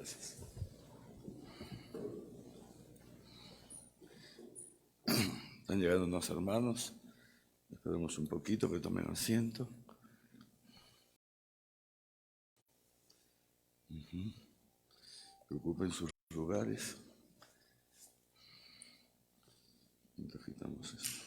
Gracias. Están llegando unos hermanos. Esperemos un poquito que tomen asiento. Que ocupen sus lugares. Mientras quitamos esto.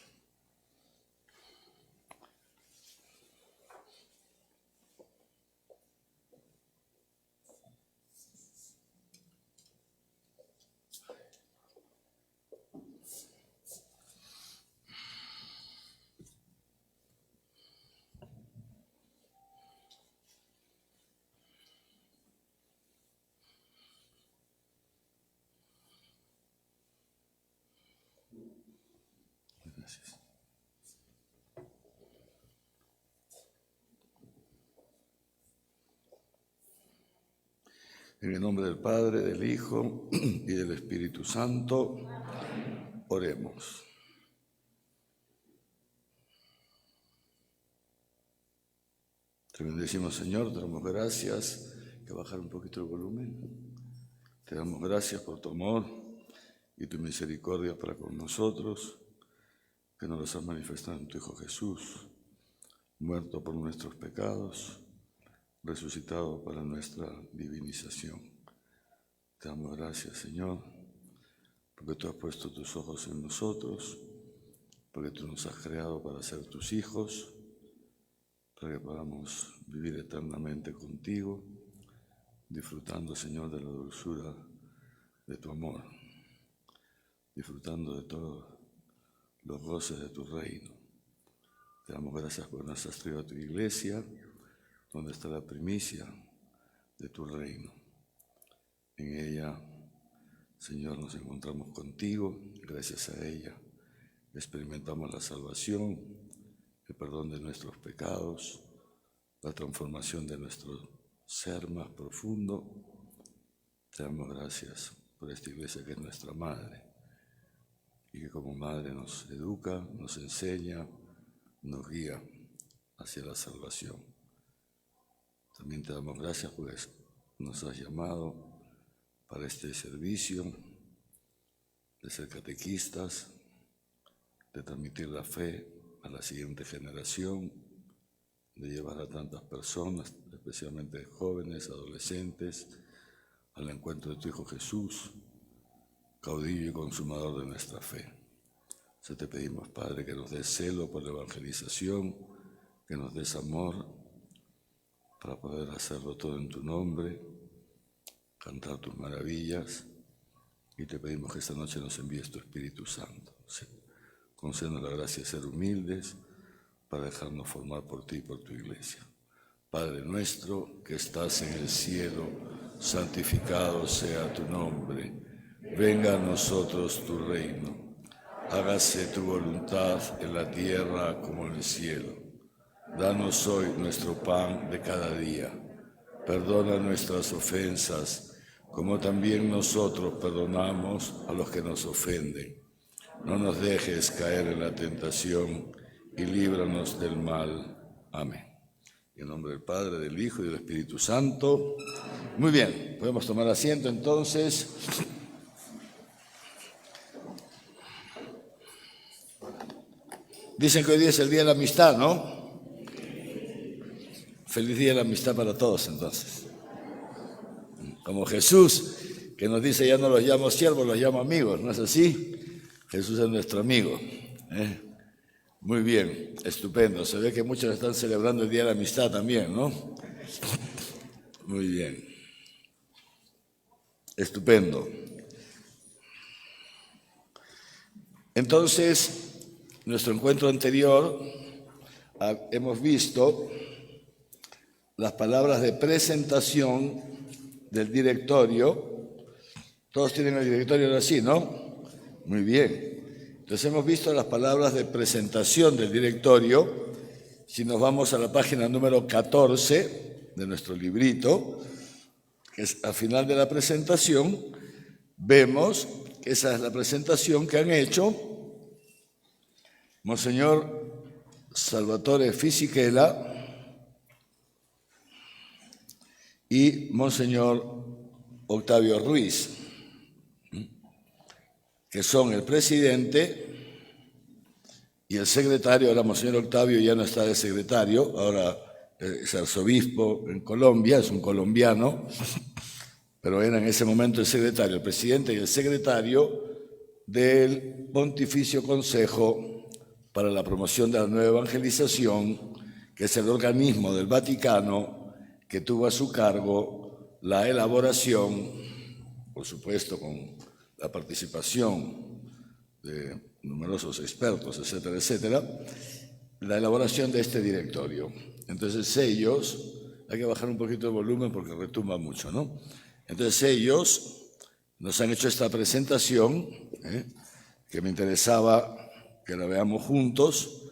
Gracias. En el nombre del Padre, del Hijo y del Espíritu Santo, oremos. Te bendecimos, Señor, te damos gracias. Hay que bajar un poquito el volumen. Te damos gracias por tu amor y tu misericordia para con nosotros, que nos los has manifestado en tu Hijo Jesús, muerto por nuestros pecados, resucitado para nuestra divinización. Te damos gracias, Señor, porque tú has puesto tus ojos en nosotros, porque tú nos has creado para ser tus hijos, para que podamos vivir eternamente contigo, disfrutando, Señor, de la dulzura de tu amor, disfrutando de todos los goces de tu reino. Te damos gracias por nos has traído a tu iglesia, donde está la primicia de tu reino. En ella, Señor, nos encontramos contigo. Gracias a ella experimentamos la salvación, el perdón de nuestros pecados, la transformación de nuestro ser más profundo. Te damos gracias por esta iglesia que es nuestra madre y que como madre nos educa, nos enseña, nos guía hacia la salvación. También te damos gracias porque nos has llamado para este servicio de ser catequistas, de transmitir la fe a la siguiente generación, de llevar a tantas personas, especialmente jóvenes, adolescentes, al encuentro de tu Hijo Jesús, caudillo y consumador de nuestra fe. Se te pedimos, Padre, que nos des celo por la evangelización, que nos des amor para poder hacerlo todo en tu nombre, cantar tus maravillas, y te pedimos que esta noche nos envíes tu Espíritu Santo. Concédenos la gracia de ser humildes para dejarnos formar por ti y por tu iglesia. Padre nuestro que estás en el cielo, santificado sea tu nombre. Venga a nosotros tu reino. Hágase tu voluntad en la tierra como en el cielo. Danos hoy nuestro pan de cada día. Perdona nuestras ofensas, como también nosotros perdonamos a los que nos ofenden. No nos dejes caer en la tentación y líbranos del mal. Amén. En nombre del Padre, del Hijo y del Espíritu Santo. Muy bien, podemos tomar asiento entonces. Dicen que hoy día es el Día de la Amistad, ¿no? Feliz Día de la Amistad para todos entonces. Como Jesús, que nos dice, ya no los llamo siervos, los llamo amigos, ¿no es así? Jesús es nuestro amigo. Muy bien, estupendo. Se ve que muchos están celebrando el Día de la Amistad también, ¿no? Muy bien. Estupendo. Entonces, nuestro encuentro anterior hemos visto las palabras de presentación del directorio. Todos tienen el directorio así, ¿no? Muy bien. Entonces hemos visto las palabras de presentación del directorio. Si nos vamos a la página número 14 de nuestro librito, que es al final de la presentación, vemos que esa es la presentación que han hecho Monseñor Salvatore Fisichella y Monseñor Octavio Ruiz, que son el presidente y el secretario. Ahora Monseñor Octavio ya no está de secretario, ahora es arzobispo en Colombia, es un colombiano, pero era en ese momento el secretario, el presidente y el secretario del Pontificio Consejo para la Promoción de la Nueva Evangelización, que es el organismo del Vaticano que tuvo a su cargo la elaboración, por supuesto con la participación de numerosos expertos, etcétera, etcétera, la elaboración de este directorio. Entonces ellos, hay que bajar un poquito el volumen porque retumba mucho, ¿no? Entonces ellos nos han hecho esta presentación, que me interesaba que la veamos juntos,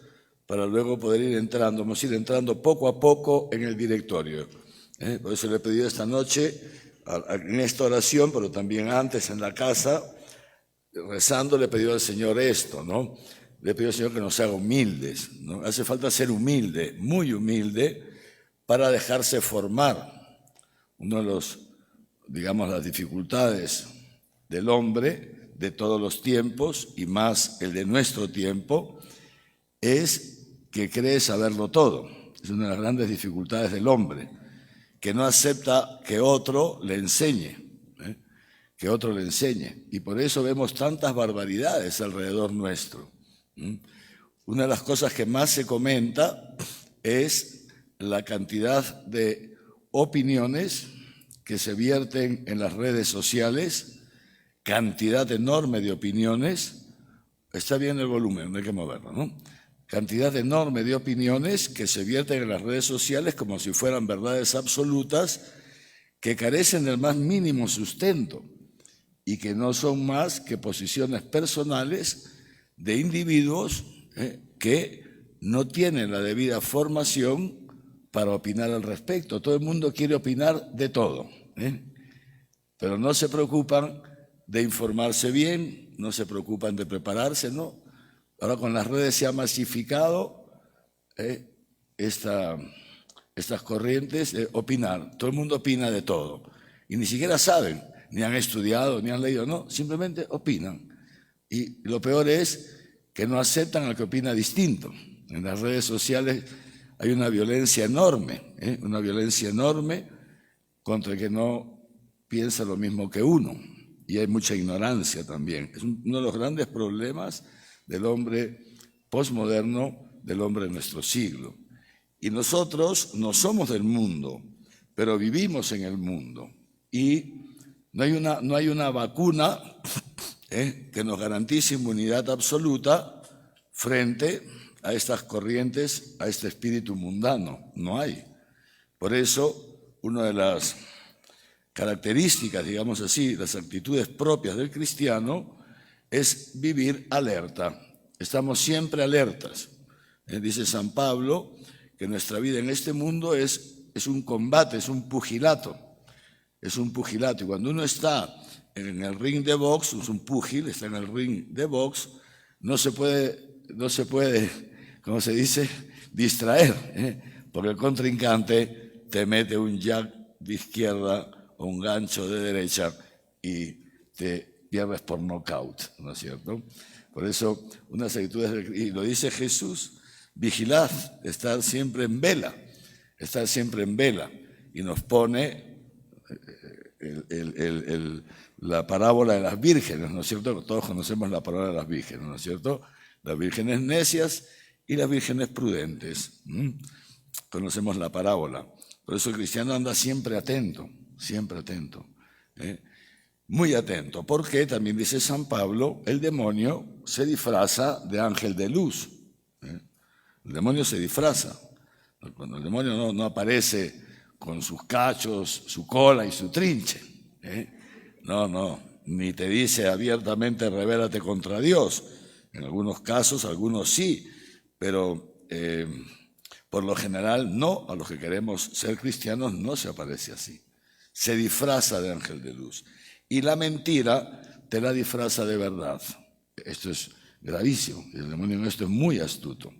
para luego poder ir entrando, vamos a ir entrando poco a poco en el directorio. Por eso le he pedido esta noche, en esta oración, pero también antes en la casa, rezando, le he pedido al Señor esto, ¿no? Le he pedido al Señor que nos haga humildes, ¿no? Hace falta ser humilde, muy humilde, para dejarse formar. Uno de los, digamos, las dificultades del hombre de todos los tiempos, y más el de nuestro tiempo, es que cree saberlo todo. Es una de las grandes dificultades del hombre, que no acepta que otro le enseñe, que otro le enseñe. Y por eso vemos tantas barbaridades alrededor nuestro. Una de las cosas que más se comenta es la cantidad de opiniones que se vierten en las redes sociales, cantidad enorme de opiniones. Está bien el volumen, no hay que moverlo, ¿no? Cantidad enorme de opiniones que se vierten en las redes sociales como si fueran verdades absolutas, que carecen del más mínimo sustento y que no son más que posiciones personales de individuos que no tienen la debida formación para opinar al respecto. Todo el mundo quiere opinar de todo, pero no se preocupan de informarse bien, no se preocupan de prepararse, ¿no? Ahora con las redes se ha masificado estas corrientes de opinar. Todo el mundo opina de todo y ni siquiera saben, ni han estudiado, ni han leído, no, simplemente opinan. Y lo peor es que no aceptan al que opina distinto. En las redes sociales hay una violencia enorme contra el que no piensa lo mismo que uno. Y hay mucha ignorancia también. Es uno de los grandes problemas del hombre posmoderno, del hombre de nuestro siglo. Y nosotros no somos del mundo, pero vivimos en el mundo. Y no hay una vacuna que nos garantice inmunidad absoluta frente a estas corrientes, a este espíritu mundano. No hay. Por eso, una de las características, digamos así, las actitudes propias del cristiano es vivir alerta. Estamos siempre alertas. Dice San Pablo que nuestra vida en este mundo es un combate, es un pugilato. Es un pugilato. Y cuando uno está en el ring de box, es un púgil, está en el ring de box, no se puede, ¿cómo se dice?, distraer, porque el contrincante te mete un jab de izquierda o un gancho de derecha y te pierdes por nocaut, ¿no es cierto? Por eso, unas actitudes, y lo dice Jesús, vigilad, estar siempre en vela, y nos pone la parábola de las vírgenes, ¿no es cierto? Todos conocemos la parábola de las vírgenes, ¿no es cierto? Las vírgenes necias y las vírgenes prudentes. Conocemos la parábola. Por eso el cristiano anda siempre atento, muy atento, porque también dice San Pablo, el demonio se disfraza de ángel de luz. El demonio se disfraza. Cuando el demonio no aparece con sus cachos, su cola y su trinche. No, ni te dice abiertamente rebélate contra Dios. En algunos casos, algunos sí, pero por lo general no, a los que queremos ser cristianos no se aparece así. Se disfraza de ángel de luz. Y la mentira te la disfraza de verdad. Esto es gravísimo. El demonio en esto es muy astuto.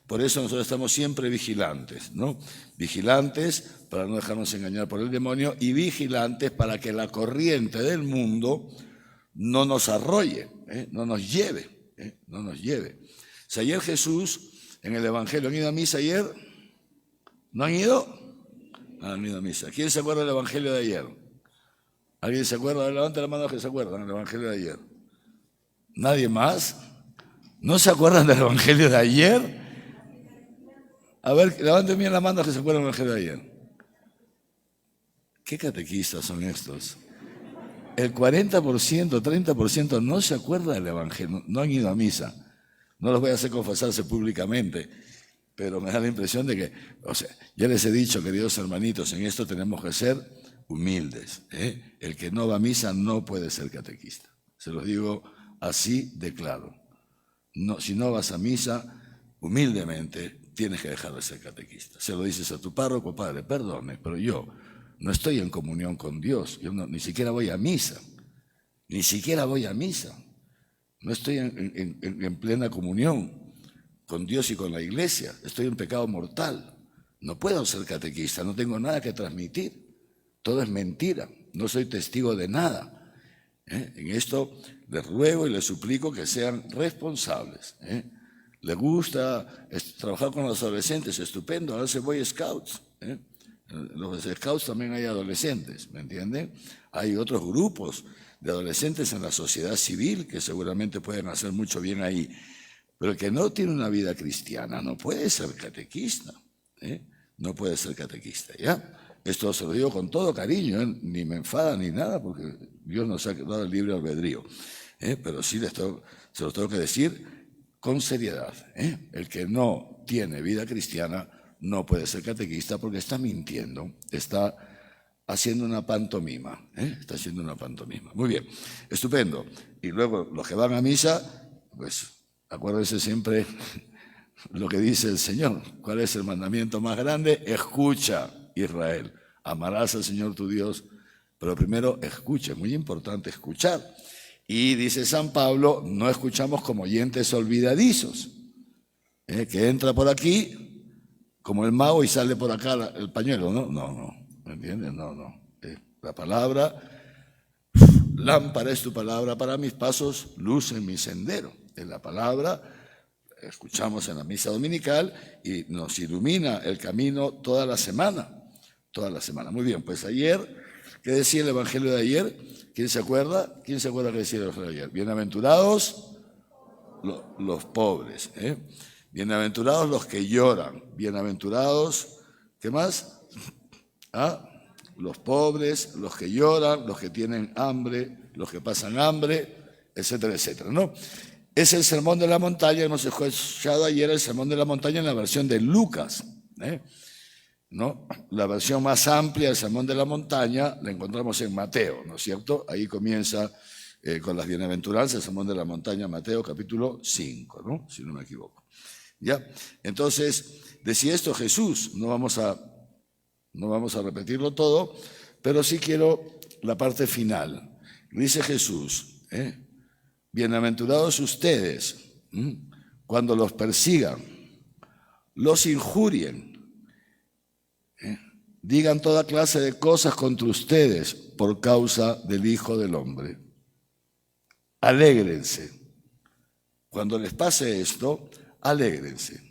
Por eso nosotros estamos siempre vigilantes, ¿no? Vigilantes para no dejarnos engañar por el demonio y vigilantes para que la corriente del mundo no nos arrolle, no nos lleve, no nos lleve. Si ayer Jesús en el Evangelio, ¿han ido a misa ayer? ¿No han ido? Han ido a misa. ¿Quién se acuerda del Evangelio de ayer? ¿Alguien se acuerda? Levante la mano los que se acuerdan del Evangelio de ayer. ¿Nadie más? ¿No se acuerdan del Evangelio de ayer? A ver, levanten bien la mano los que se acuerdan del Evangelio de ayer. ¿Qué catequistas son estos? El 40%, 30% no se acuerda del Evangelio, no han ido a misa. No los voy a hacer confesarse públicamente, pero me da la impresión de que, ya les he dicho, queridos hermanitos, en esto tenemos que ser humildes. El que no va a misa no puede ser catequista. Se los digo así de claro. No, si no vas a misa, humildemente tienes que dejar de ser catequista. Se lo dices a tu párroco: padre, perdone, pero yo no estoy en comunión con Dios. Yo ni siquiera voy a misa. Ni siquiera voy a misa. No estoy en plena comunión con Dios y con la Iglesia. Estoy en pecado mortal. No puedo ser catequista, no tengo nada que transmitir. Todo es mentira, no soy testigo de nada. En esto les ruego y les suplico que sean responsables. Les gusta trabajar con los adolescentes, estupendo, ahora se Boy Scouts. En los Scouts también hay adolescentes, ¿me entienden? Hay otros grupos de adolescentes en la sociedad civil que seguramente pueden hacer mucho bien ahí. Pero el que no tiene una vida cristiana no puede ser catequista. No puede ser catequista, ¿ya? Esto se lo digo con todo cariño, ni me enfada ni nada, porque Dios nos ha dado el libre albedrío. Pero sí se lo tengo que decir con seriedad. El que no tiene vida cristiana no puede ser catequista porque está mintiendo, está haciendo una pantomima. Está haciendo una pantomima. Muy bien, estupendo. Y luego los que van a misa, pues acuérdense siempre lo que dice el Señor. ¿Cuál es el mandamiento más grande? Escucha, Israel, amarás al Señor tu Dios, pero primero escucha, es muy importante escuchar. Y dice San Pablo, no escuchamos como oyentes olvidadizos, que entra por aquí como el mago y sale por acá el pañuelo. No, ¿me entiendes? No. La palabra, lámpara es tu palabra para mis pasos, luz en mi sendero. Es la palabra, escuchamos en la misa dominical y nos ilumina el camino toda la semana. Muy bien, pues ayer, ¿qué decía el Evangelio de ayer? ¿Quién se acuerda? ¿Quién se acuerda que decía el Evangelio de ayer? Bienaventurados los pobres, bienaventurados los que lloran, bienaventurados, ¿qué más? Los pobres, los que lloran, los que tienen hambre, los que pasan hambre, etcétera, etcétera, ¿no? Es el Sermón de la Montaña, hemos escuchado ayer el Sermón de la Montaña en la versión de Lucas, ¿no? La versión más amplia del Sermón de la Montaña la encontramos en Mateo, ¿no es cierto? Ahí comienza con las bienaventuranzas, el Sermón de la Montaña, Mateo capítulo 5, ¿no? Si no me equivoco. ¿Ya? Entonces, decía esto Jesús, no vamos a repetirlo todo, pero sí quiero la parte final. Dice Jesús, bienaventurados ustedes cuando los persigan, los injurien, digan toda clase de cosas contra ustedes por causa del Hijo del Hombre. Alégrense. Cuando les pase esto, alégrense.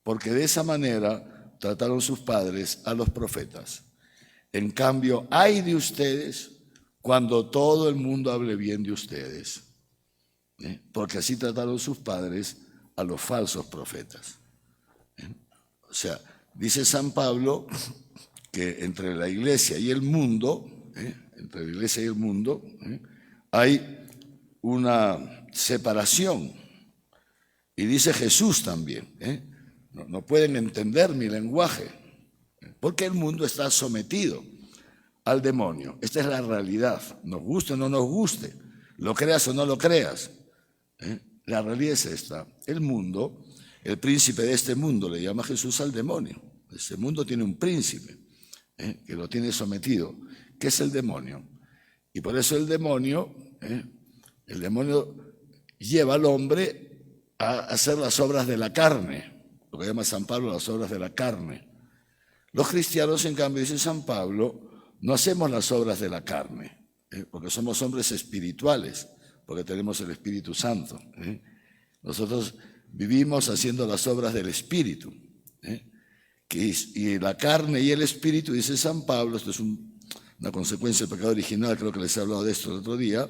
Porque de esa manera trataron sus padres a los profetas. En cambio, ay de ustedes cuando todo el mundo hable bien de ustedes. Porque así trataron sus padres a los falsos profetas. O sea, dice San Pablo que entre la iglesia y el mundo, hay una separación. Y dice Jesús también, no pueden entender mi lenguaje, porque el mundo está sometido al demonio. Esta es la realidad, nos guste o no nos guste, lo creas o no lo creas. La realidad es esta, el mundo, el príncipe de este mundo le llama Jesús al demonio. Este mundo tiene un príncipe que lo tiene sometido, que es el demonio. Y por eso el demonio lleva al hombre a hacer las obras de la carne, lo que llama San Pablo las obras de la carne. Los cristianos, en cambio, dice San Pablo, no hacemos las obras de la carne, porque somos hombres espirituales, porque tenemos el Espíritu Santo. Nosotros vivimos haciendo las obras del Espíritu. Y la carne y el Espíritu, dice San Pablo, esto es una consecuencia del pecado original, creo que les he hablado de esto el otro día,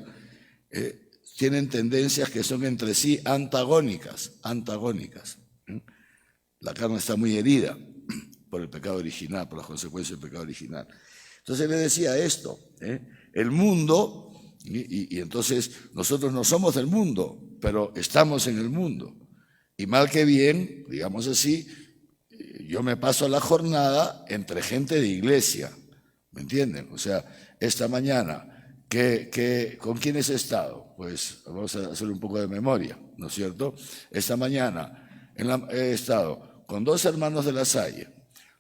tienen tendencias que son entre sí antagónicas. La carne está muy herida por el pecado original, por las consecuencias del pecado original. Entonces le decía esto, el mundo, y entonces nosotros no somos del mundo, pero estamos en el mundo. Y mal que bien, digamos así, yo me paso la jornada entre gente de iglesia, ¿me entienden? O sea, esta mañana, ¿con quiénes he estado? Pues vamos a hacer un poco de memoria, ¿no es cierto? Esta mañana he estado con 2 hermanos de La Salle,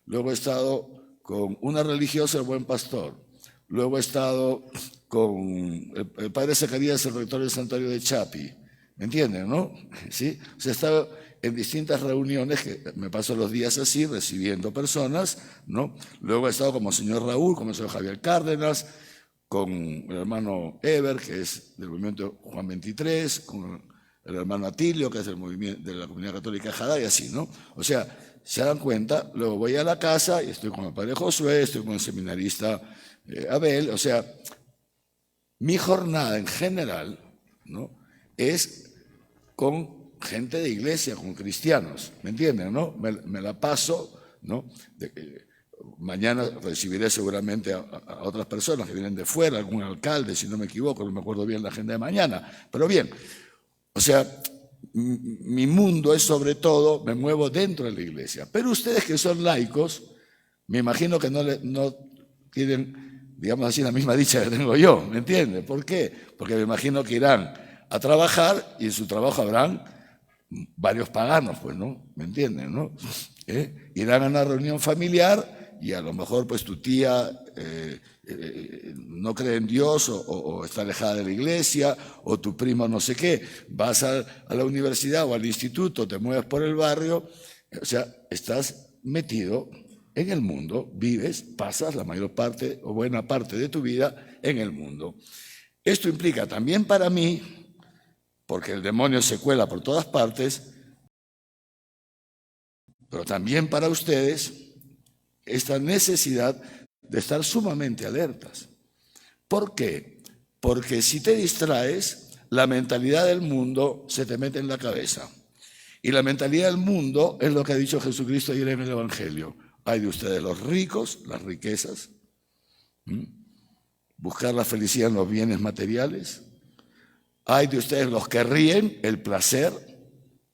luego he estado con una religiosa, el Buen Pastor, luego he estado con el padre Zacarías, el rector del santuario de Chapi, ¿me entienden, no? ¿Sí? O sea, he estado en distintas reuniones, que me paso los días así, recibiendo personas, ¿no? Luego he estado con Monseñor Raúl, con Monseñor Javier Cárdenas, con el hermano Eber, que es del movimiento Juan 23, con el hermano Atilio, que es del movimiento de la Comunidad Católica Jadá, y así, ¿no? O sea, se dan cuenta, luego voy a la casa y estoy con el padre Josué, estoy con el seminarista Abel, o sea, mi jornada en general, ¿no?, es con gente de iglesia, con cristianos, ¿me entienden, no? Me la paso, ¿no? Mañana recibiré seguramente a otras personas que vienen de fuera, algún alcalde, si no me equivoco, no me acuerdo bien la agenda de mañana, pero bien, o sea, mi mundo es sobre todo, me muevo dentro de la iglesia, pero ustedes que son laicos, me imagino que no tienen, digamos así, la misma dicha que tengo yo, ¿me entienden? ¿Por qué? Porque me imagino que irán a trabajar y en su trabajo habrán varios paganos, pues, ¿no? ¿Me entienden, no? Irán a una reunión familiar y a lo mejor, pues, tu tía no cree en Dios o está alejada de la iglesia, o tu primo no sé qué, vas a la universidad o al instituto, te mueves por el barrio, o sea, estás metido en el mundo, vives, pasas la mayor parte o buena parte de tu vida en el mundo. Esto implica también para mí, porque el demonio se cuela por todas partes, pero también para ustedes, esta necesidad de estar sumamente alertas. ¿Por qué? Porque si te distraes, la mentalidad del mundo se te mete en la cabeza. Y la mentalidad del mundo es lo que ha dicho Jesucristo ayer en el Evangelio. Hay de ustedes los ricos, las riquezas, buscar la felicidad en los bienes materiales. Hay de ustedes los que ríen, el placer,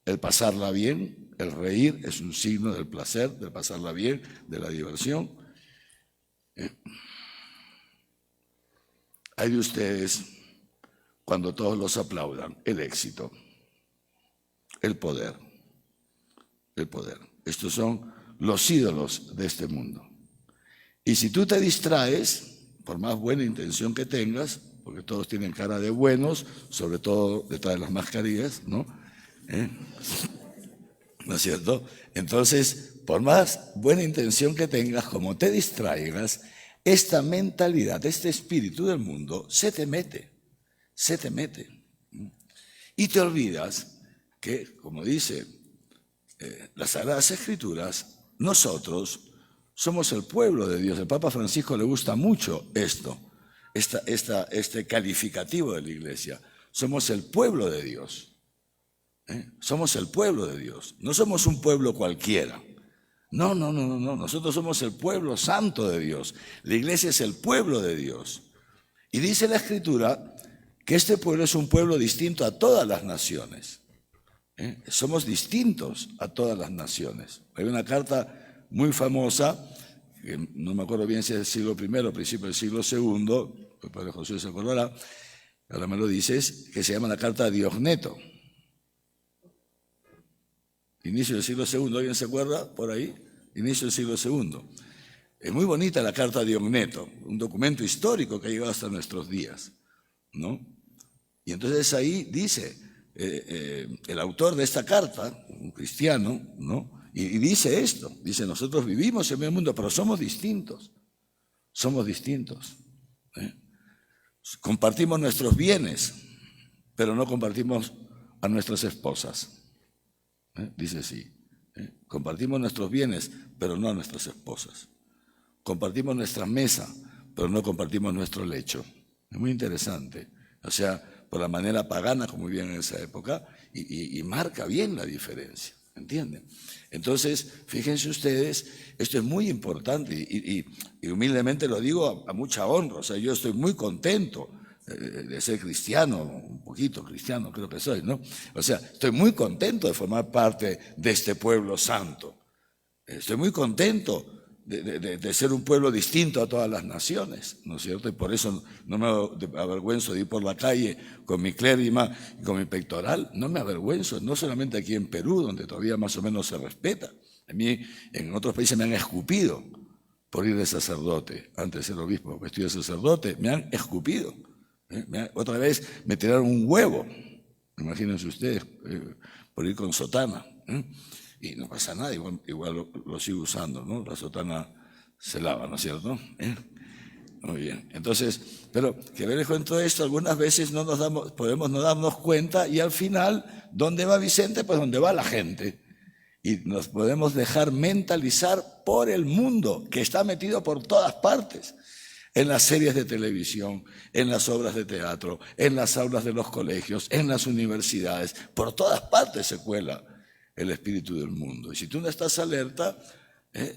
el pasarla bien, el reír es un signo del placer, de pasarla bien, de la diversión. Hay de ustedes, cuando todos los aplaudan, el éxito, el poder, el poder. Estos son los ídolos de este mundo. Y si tú te distraes, por más buena intención que tengas, porque todos tienen cara de buenos, sobre todo detrás de las mascarillas, ¿no? ¿No es cierto? Entonces, por más buena intención que tengas, como te distraigas, esta mentalidad, este espíritu del mundo, se te mete. Y te olvidas que, como dice las Sagradas Escrituras, nosotros somos el pueblo de Dios. El Papa Francisco le gusta mucho esto. Este calificativo de la iglesia. Somos el pueblo de Dios. Somos el pueblo de Dios. No somos un pueblo cualquiera. No. Nosotros somos el pueblo santo de Dios. La iglesia es el pueblo de Dios. Y dice la Escritura que este pueblo es un pueblo distinto a todas las naciones. Somos distintos a todas las naciones. Hay una carta muy famosa, que no me acuerdo bien si es del siglo I o principio del siglo II, el padre José se acordará, ahora me lo dices, que se llama la carta de Diogneto. Inicio del siglo II, ¿alguien se acuerda por ahí? Inicio del siglo II. Es muy bonita la carta de Diogneto, un documento histórico que ha llegado hasta nuestros días, ¿no? Y entonces ahí dice, el autor de esta carta, un cristiano, ¿no? Y dice esto, dice, nosotros vivimos en el mundo, pero somos distintos. Somos distintos. Compartimos nuestros bienes, pero no compartimos a nuestras esposas. Dice así. Compartimos nuestros bienes, pero no a nuestras esposas. Compartimos nuestra mesa, pero no compartimos nuestro lecho. Es muy interesante. O sea, por la manera pagana, como vivían en esa época, y marca bien la diferencia. ¿Entienden? Entonces, fíjense ustedes, esto es muy importante y humildemente lo digo a mucha honra. O sea, yo estoy muy contento de ser cristiano, un poquito cristiano creo que soy, ¿no? O sea, estoy muy contento de formar parte de este pueblo santo. Estoy muy contento de ser un pueblo distinto a todas las naciones, ¿no es cierto? Y por eso no me avergüenzo de ir por la calle con mi clérima y con mi pectoral. No me avergüenzo, no solamente aquí en Perú, donde todavía más o menos se respeta. A mí en otros países me han escupido por ir de sacerdote. Antes de ser obispo, vestido de sacerdote, me han escupido. Otra vez me tiraron un huevo, imagínense ustedes, por ir con sotana. Y no pasa nada, igual lo sigo usando, ¿no? La sotana se lava, ¿no es cierto? Muy bien. Entonces, pero que ver con todo esto, algunas veces podemos no darnos cuenta y al final, ¿dónde va Vicente? Pues donde va la gente. Y nos podemos dejar mentalizar por el mundo, que está metido por todas partes. En las series de televisión, en las obras de teatro, en las aulas de los colegios, en las universidades, por todas partes se cuela el espíritu del mundo. Y si tú no estás alerta,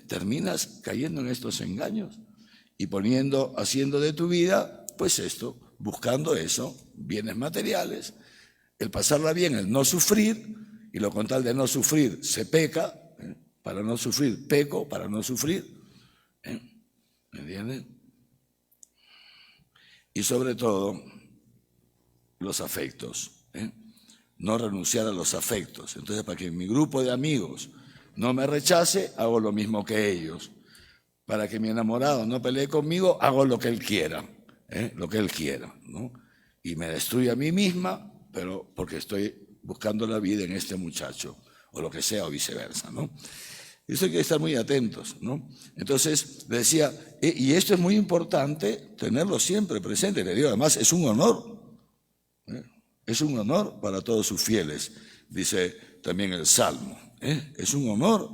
terminas cayendo en estos engaños y haciendo de tu vida, pues esto, buscando eso, bienes materiales, el pasarla bien, el no sufrir, y lo con tal de no sufrir se peca, para no sufrir peco, para no sufrir, ¿me entienden? Y sobre todo, los afectos, no renunciar a los afectos. Entonces, para que mi grupo de amigos no me rechace, hago lo mismo que ellos. Para que mi enamorado no pelee conmigo, hago lo que él quiera, lo que él quiera, ¿no? Y me destruye a mí misma, pero porque estoy buscando la vida en este muchacho, o lo que sea, o viceversa, ¿no? Eso hay que estar muy atentos, ¿no? Entonces, le decía, y esto es muy importante, tenerlo siempre presente. Le digo, además, es un honor. Es un honor para todos sus fieles, dice también el Salmo. Es un honor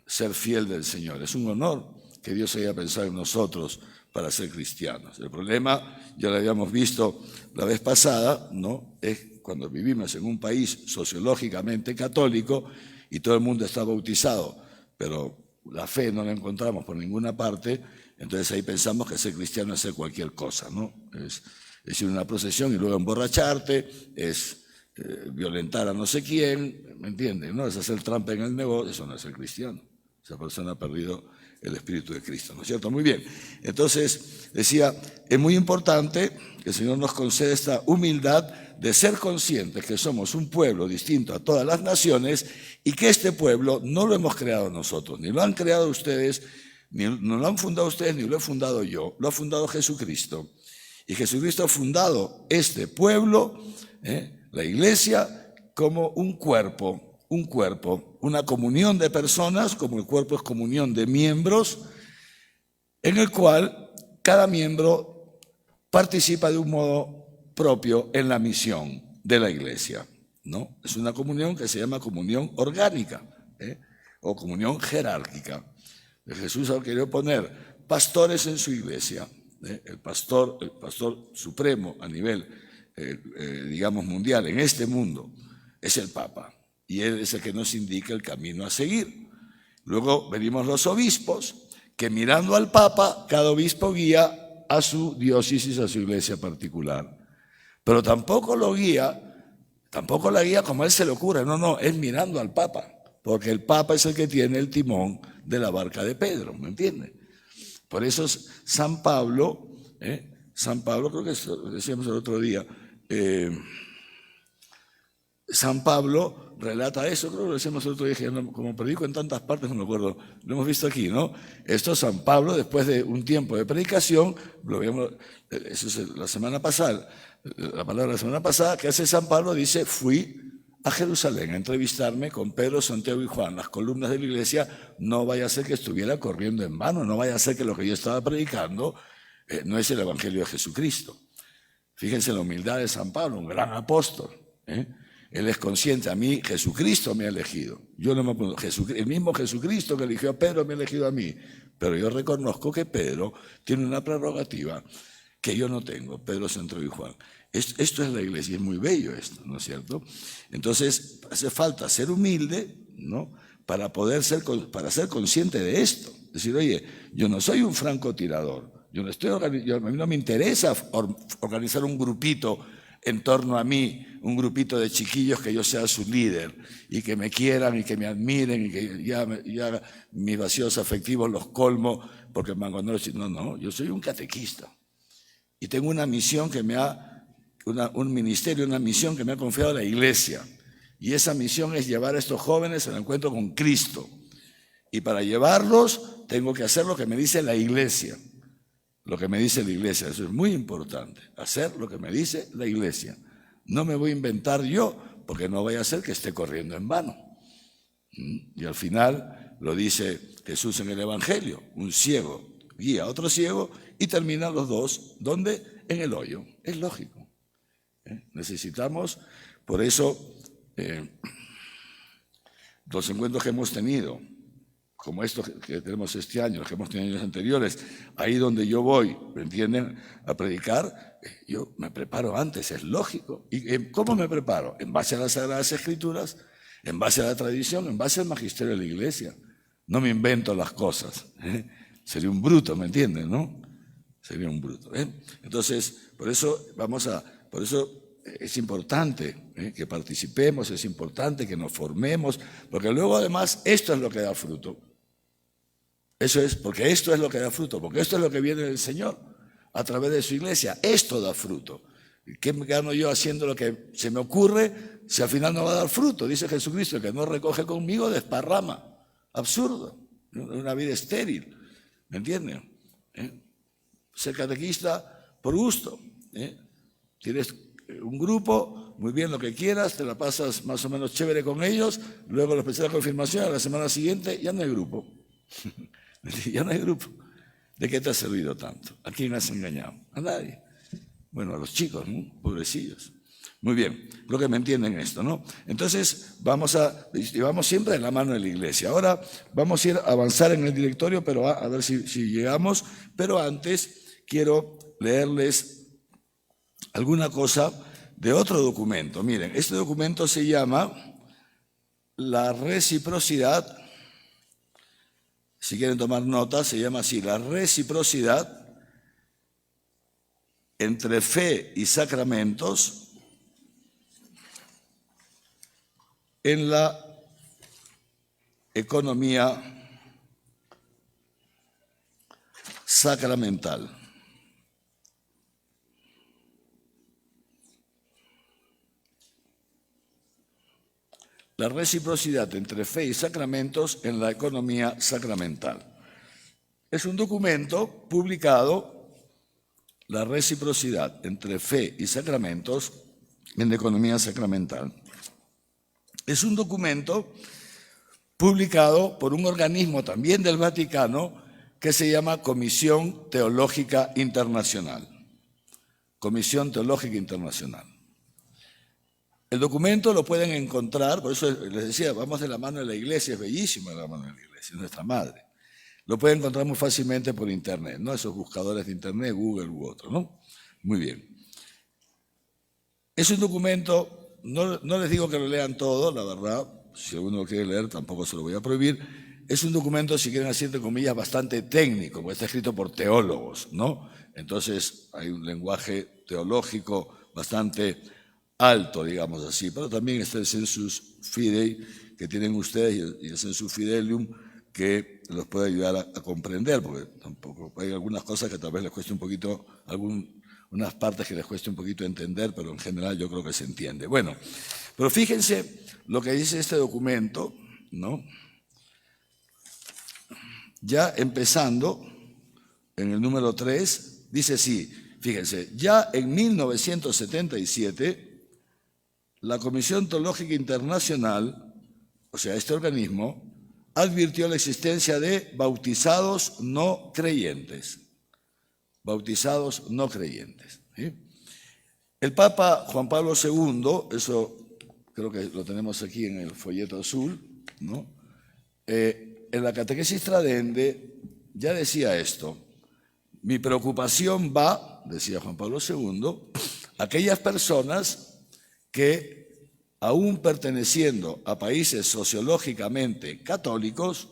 ser fiel del Señor. Es un honor que Dios haya pensado en nosotros para ser cristianos. El problema, ya lo habíamos visto la vez pasada, ¿no? Es cuando vivimos en un país sociológicamente católico y todo el mundo está bautizado, pero la fe no la encontramos por ninguna parte, entonces ahí pensamos que ser cristiano es ser cualquier cosa, ¿no? Es ir a una procesión y luego emborracharte, es violentar a no sé quién, ¿me entienden? ¿No? Es hacer trampa en el negocio, eso no es ser cristiano. Esa persona ha perdido el Espíritu de Cristo, ¿no es cierto? Muy bien. Entonces, decía, es muy importante que el Señor nos conceda esta humildad de ser conscientes que somos un pueblo distinto a todas las naciones y que este pueblo no lo hemos creado nosotros, ni lo han creado ustedes, no lo han fundado ustedes, ni lo he fundado yo, lo ha fundado Jesucristo. Y Jesucristo ha fundado este pueblo, la iglesia, como un cuerpo, una comunión de personas, como el cuerpo es comunión de miembros, en el cual cada miembro participa de un modo propio en la misión de la iglesia, ¿no? Es una comunión que se llama comunión orgánica, o comunión jerárquica. Jesús ha querido poner pastores en su iglesia. El pastor supremo a nivel, digamos, mundial, en este mundo, es el Papa. Y él es el que nos indica el camino a seguir. Luego venimos los obispos, que mirando al Papa, cada obispo guía a su diócesis, a su iglesia particular. Pero tampoco la guía como a él se le ocurre. No, es mirando al Papa. Porque el Papa es el que tiene el timón de la barca de Pedro, ¿me entiende? Por eso San Pablo, creo que decíamos el otro día, San Pablo relata eso, creo que lo decíamos el otro día, como predico en tantas partes, no me acuerdo, lo hemos visto aquí, ¿no? Esto San Pablo, después de un tiempo de predicación, lo vimos, eso es la semana pasada, la palabra de la semana pasada, que hace San Pablo, dice, fui a Jerusalén a entrevistarme con Pedro, Santiago y Juan, las columnas de la iglesia. No vaya a ser que estuviera corriendo en vano, no vaya a ser que lo que yo estaba predicando no es el Evangelio de Jesucristo. Fíjense la humildad de San Pablo, un gran apóstol. Él es consciente, a mí Jesucristo me ha elegido. Yo no me apunto, el mismo Jesucristo que eligió a Pedro me ha elegido a mí. Pero yo reconozco que Pedro tiene una prerrogativa que yo no tengo, Pedro, Santiago y Juan. Esto es la iglesia, es muy bello esto, ¿no es cierto? Entonces hace falta ser humilde, ¿no? Para ser consciente de esto. Decir, oye, yo no soy un francotirador. A mí no me interesa organizar un grupito en torno a mí, un grupito de chiquillos que yo sea su líder y que me quieran y que me admiren y que ya mis vacíos afectivos los colmo porque me han conocido. No, yo soy un catequista y tengo una misión un ministerio, una misión que me ha confiado la iglesia, y esa misión es llevar a estos jóvenes al encuentro con Cristo, y para llevarlos tengo que hacer lo que me dice la iglesia. Lo que me dice la iglesia, eso es muy importante, hacer lo que me dice la iglesia. No me voy a inventar yo, porque no vaya a ser que esté corriendo en vano. Y al final lo dice Jesús en el Evangelio, un ciego guía a otro ciego y terminan los dos, ¿dónde? En el hoyo. Es lógico. Necesitamos, por eso, los encuentros que hemos tenido, como estos que tenemos este año, los que hemos tenido años anteriores, ahí donde yo voy, ¿me entienden?, a predicar, yo me preparo antes, es lógico. ¿Y cómo me preparo? En base a las Sagradas Escrituras, en base a la tradición, en base al magisterio de la iglesia. No me invento las cosas. Sería un bruto, ¿me entienden?, ¿no? Sería un bruto. Entonces, por eso es importante que participemos, es importante que nos formemos, porque luego además esto es lo que da fruto. Porque esto es lo que da fruto, porque esto es lo que viene del Señor a través de su iglesia. Esto da fruto. ¿Qué me gano yo haciendo lo que se me ocurre si al final no va a dar fruto? Dice Jesucristo, el que no recoge conmigo desparrama. Absurdo, una vida estéril, ¿me entienden? Ser catequista por gusto. Tienes un grupo, muy bien, lo que quieras, te la pasas más o menos chévere con ellos, luego los pensé la confirmación, a la semana siguiente ya no hay grupo. Ya no hay grupo. ¿De qué te ha servido tanto? ¿A quién has engañado? A nadie. Bueno, a los chicos, ¿no? Pobrecillos. Muy bien, creo que me entienden esto, ¿no? Entonces, vamos siempre de la mano de la iglesia. Ahora vamos a ir a avanzar en el directorio, pero a ver si llegamos. Pero antes quiero leerles alguna cosa de otro documento. Miren, este documento se llama La Reciprocidad. Si quieren tomar nota, se llama así, La Reciprocidad entre Fe y Sacramentos en la economía sacramental. La reciprocidad entre fe y sacramentos en la economía sacramental. Es un documento publicado, la reciprocidad entre fe y sacramentos en la economía sacramental. Es un documento publicado por un organismo también del Vaticano que se llama Comisión Teológica Internacional. Comisión Teológica Internacional. El documento lo pueden encontrar, por eso les decía, vamos de la mano de la iglesia, es bellísimo de la mano de la iglesia, es nuestra madre. Lo pueden encontrar muy fácilmente por internet, ¿no? Esos buscadores de internet, Google u otro, ¿no? Muy bien. Es un documento, no les digo que lo lean todo, la verdad, si alguno lo quiere leer tampoco se lo voy a prohibir. Es un documento, si quieren decir entre comillas, bastante técnico, porque está escrito por teólogos, ¿no? Entonces hay un lenguaje teológico bastante alto, digamos así, pero también está el sensus fidei que tienen ustedes y el sensus fidelium que los puede ayudar a comprender, porque tampoco hay algunas cosas que tal vez les cueste un poquito, unas partes que les cueste un poquito entender, pero en general yo creo que se entiende. Bueno, pero fíjense lo que dice este documento, ¿no? Ya empezando en el número 3, dice así: Fíjense, ya en 1977, la Comisión Teológica Internacional, o sea, este organismo, advirtió la existencia de bautizados no creyentes. Bautizados no creyentes. ¿Sí? El Papa Juan Pablo II, eso creo que lo tenemos aquí en el folleto azul, ¿no? En la catequesis Tradendae ya decía esto: mi preocupación va, decía Juan Pablo II, a aquellas personas que, aún perteneciendo a países sociológicamente católicos,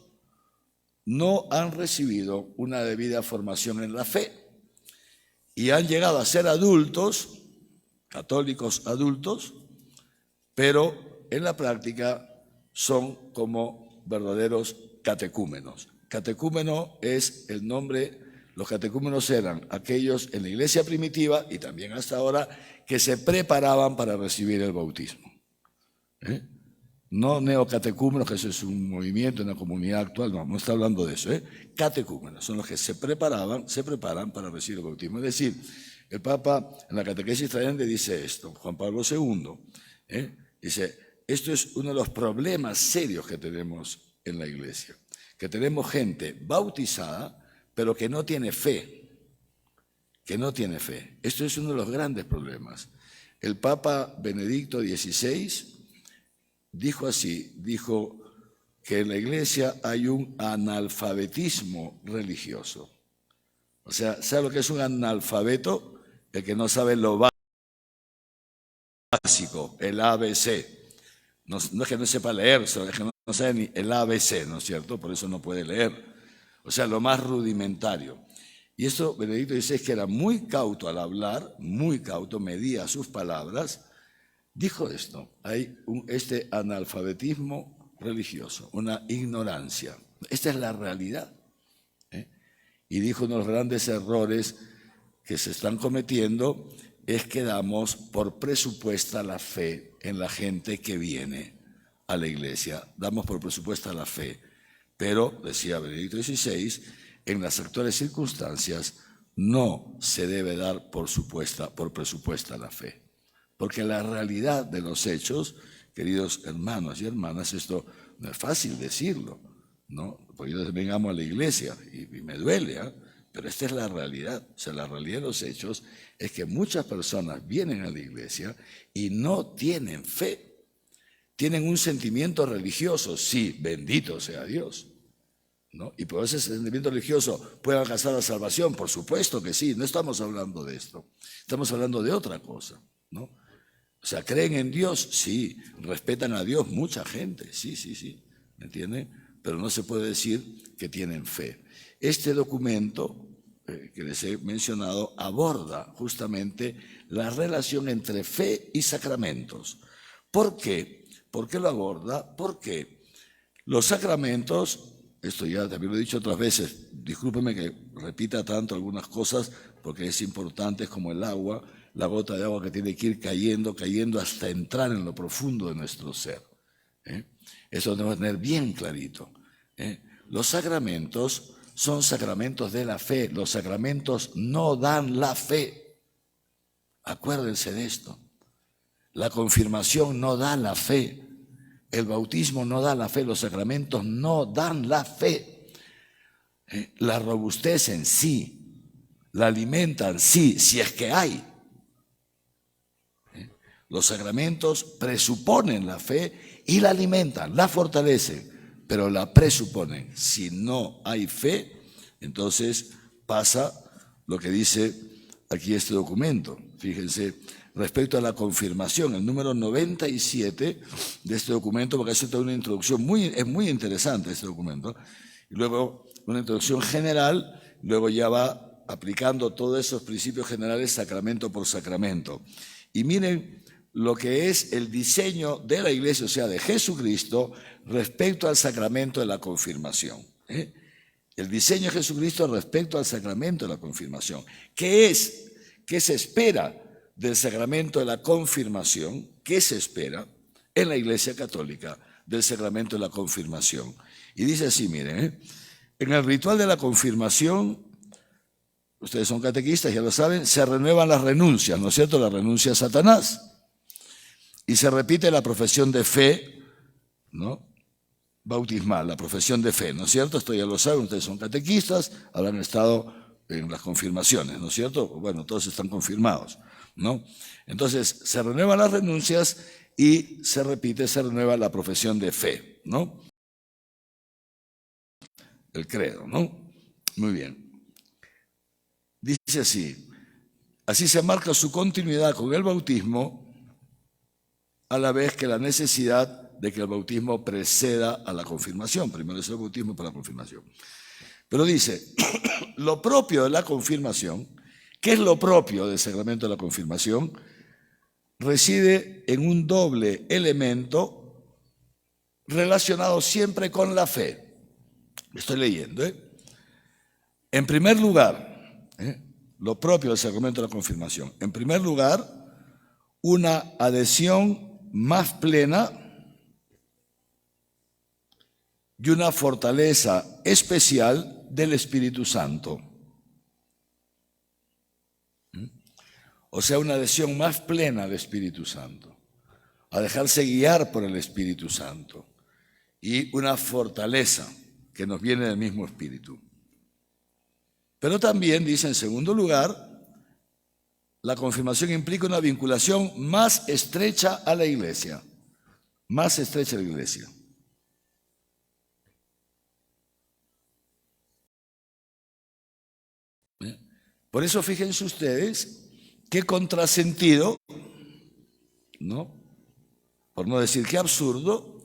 no han recibido una debida formación en la fe y han llegado a ser adultos, católicos adultos, pero en la práctica son como verdaderos catecúmenos. Catecúmeno es el nombre, los catecúmenos eran aquellos en la iglesia primitiva y también hasta ahora que se preparaban para recibir el bautismo. No neocatecúmenos, que eso es un movimiento, una comunidad actual, no está hablando de eso. Catecúmenos son los que se preparan para recibir el bautismo. Es decir, el Papa en la catequesis Tradendae dice esto, Juan Pablo II, dice, esto es uno de los problemas serios que tenemos en la iglesia, que tenemos gente bautizada, pero que no tiene fe, Esto es uno de los grandes problemas. El Papa Benedicto XVI dijo así, dijo que en la iglesia hay un analfabetismo religioso. O sea, ¿sabe lo que es un analfabeto? El que no sabe lo básico, el ABC. No es que no sepa leer, es que no sabe ni el ABC, ¿no es cierto? Por eso no puede leer. O sea, lo más rudimentario. Y esto Benedicto XVI, que era muy cauto al hablar, muy cauto, medía sus palabras, dijo esto: hay este analfabetismo religioso, una ignorancia. Esta es la realidad. Y dijo, uno de los grandes errores que se están cometiendo es que damos por presupuesta la fe en la gente que viene a la iglesia. Damos por presupuesta la fe. Pero, decía Benedicto XVI, en las actuales circunstancias no se debe dar por presupuesta la fe. Porque la realidad de los hechos, queridos hermanos y hermanas, esto no es fácil decirlo, ¿no? Porque yo también amo a la iglesia y me duele, pero esta es la realidad. O sea, la realidad de los hechos es que muchas personas vienen a la iglesia y no tienen fe. Tienen un sentimiento religioso, sí, bendito sea Dios, ¿no? Y por ese sentimiento religioso pueden alcanzar la salvación, por supuesto que sí, no estamos hablando de esto, estamos hablando de otra cosa, ¿no? O sea, ¿creen en Dios? Sí. ¿Respetan a Dios? Mucha gente, sí, ¿me entienden? Pero no se puede decir que tienen fe. Este documento que les he mencionado aborda justamente la relación entre fe y sacramentos. ¿Por qué? ¿Por qué lo aborda? Porque los sacramentos, esto ya también lo he dicho otras veces, discúlpeme que repita tanto algunas cosas porque es importante, es como el agua, la gota de agua que tiene que ir cayendo hasta entrar en lo profundo de nuestro ser. Eso debemos tener bien clarito. Los sacramentos son sacramentos de la fe. Los sacramentos no dan la fe. Acuérdense de esto. La confirmación no da la fe. El bautismo no da la fe. Los sacramentos no dan la fe. La robustecen, sí. La alimentan, sí, si es que hay. Los sacramentos presuponen la fe y la alimentan, la fortalecen, pero la presuponen. Si no hay fe, entonces pasa lo que dice aquí este documento. Fíjense, respecto a la confirmación, el número 97 de este documento, porque hace toda una introducción, es muy interesante este documento, y luego una introducción general, luego ya va aplicando todos esos principios generales sacramento por sacramento. Y miren lo que es el diseño de la iglesia, o sea, de Jesucristo, respecto al sacramento de la confirmación. El diseño de Jesucristo respecto al sacramento de la confirmación. ¿Qué es? ¿Qué se espera del sacramento de la confirmación? ¿Qué se espera en la Iglesia Católica del sacramento de la confirmación? Y dice así, miren, en el ritual de la confirmación ustedes son catequistas, ya lo saben, se renuevan las renuncias, ¿no es cierto? La renuncia a Satanás. Y se repite la profesión de fe, ¿no? Bautismal, la profesión de fe, ¿no es cierto? Esto ya lo saben, ustedes son catequistas, habrán estado en las confirmaciones, ¿no es cierto? Bueno, todos están confirmados, ¿no? Entonces, se renuevan las renuncias y se repite, se renueva la profesión de fe, ¿no? El credo, ¿no? Muy bien. Dice así se marca su continuidad con el bautismo, a la vez que la necesidad de que el bautismo preceda a la confirmación. Primero es el bautismo para la confirmación. Pero dice, lo propio de la confirmación, ¿qué es lo propio del sacramento de la confirmación? Reside en un doble elemento relacionado siempre con la fe. Estoy leyendo, En primer lugar, lo propio del sacramento de la confirmación. En primer lugar, una adhesión más plena y una fortaleza especial del Espíritu Santo. O sea, una adhesión más plena al Espíritu Santo, a dejarse guiar por el Espíritu Santo, y una fortaleza que nos viene del mismo Espíritu. Pero también, dice en segundo lugar, la confirmación implica una vinculación más estrecha a la Iglesia, más estrecha a la Iglesia. Por eso fíjense ustedes qué contrasentido, ¿no? Por no decir qué absurdo,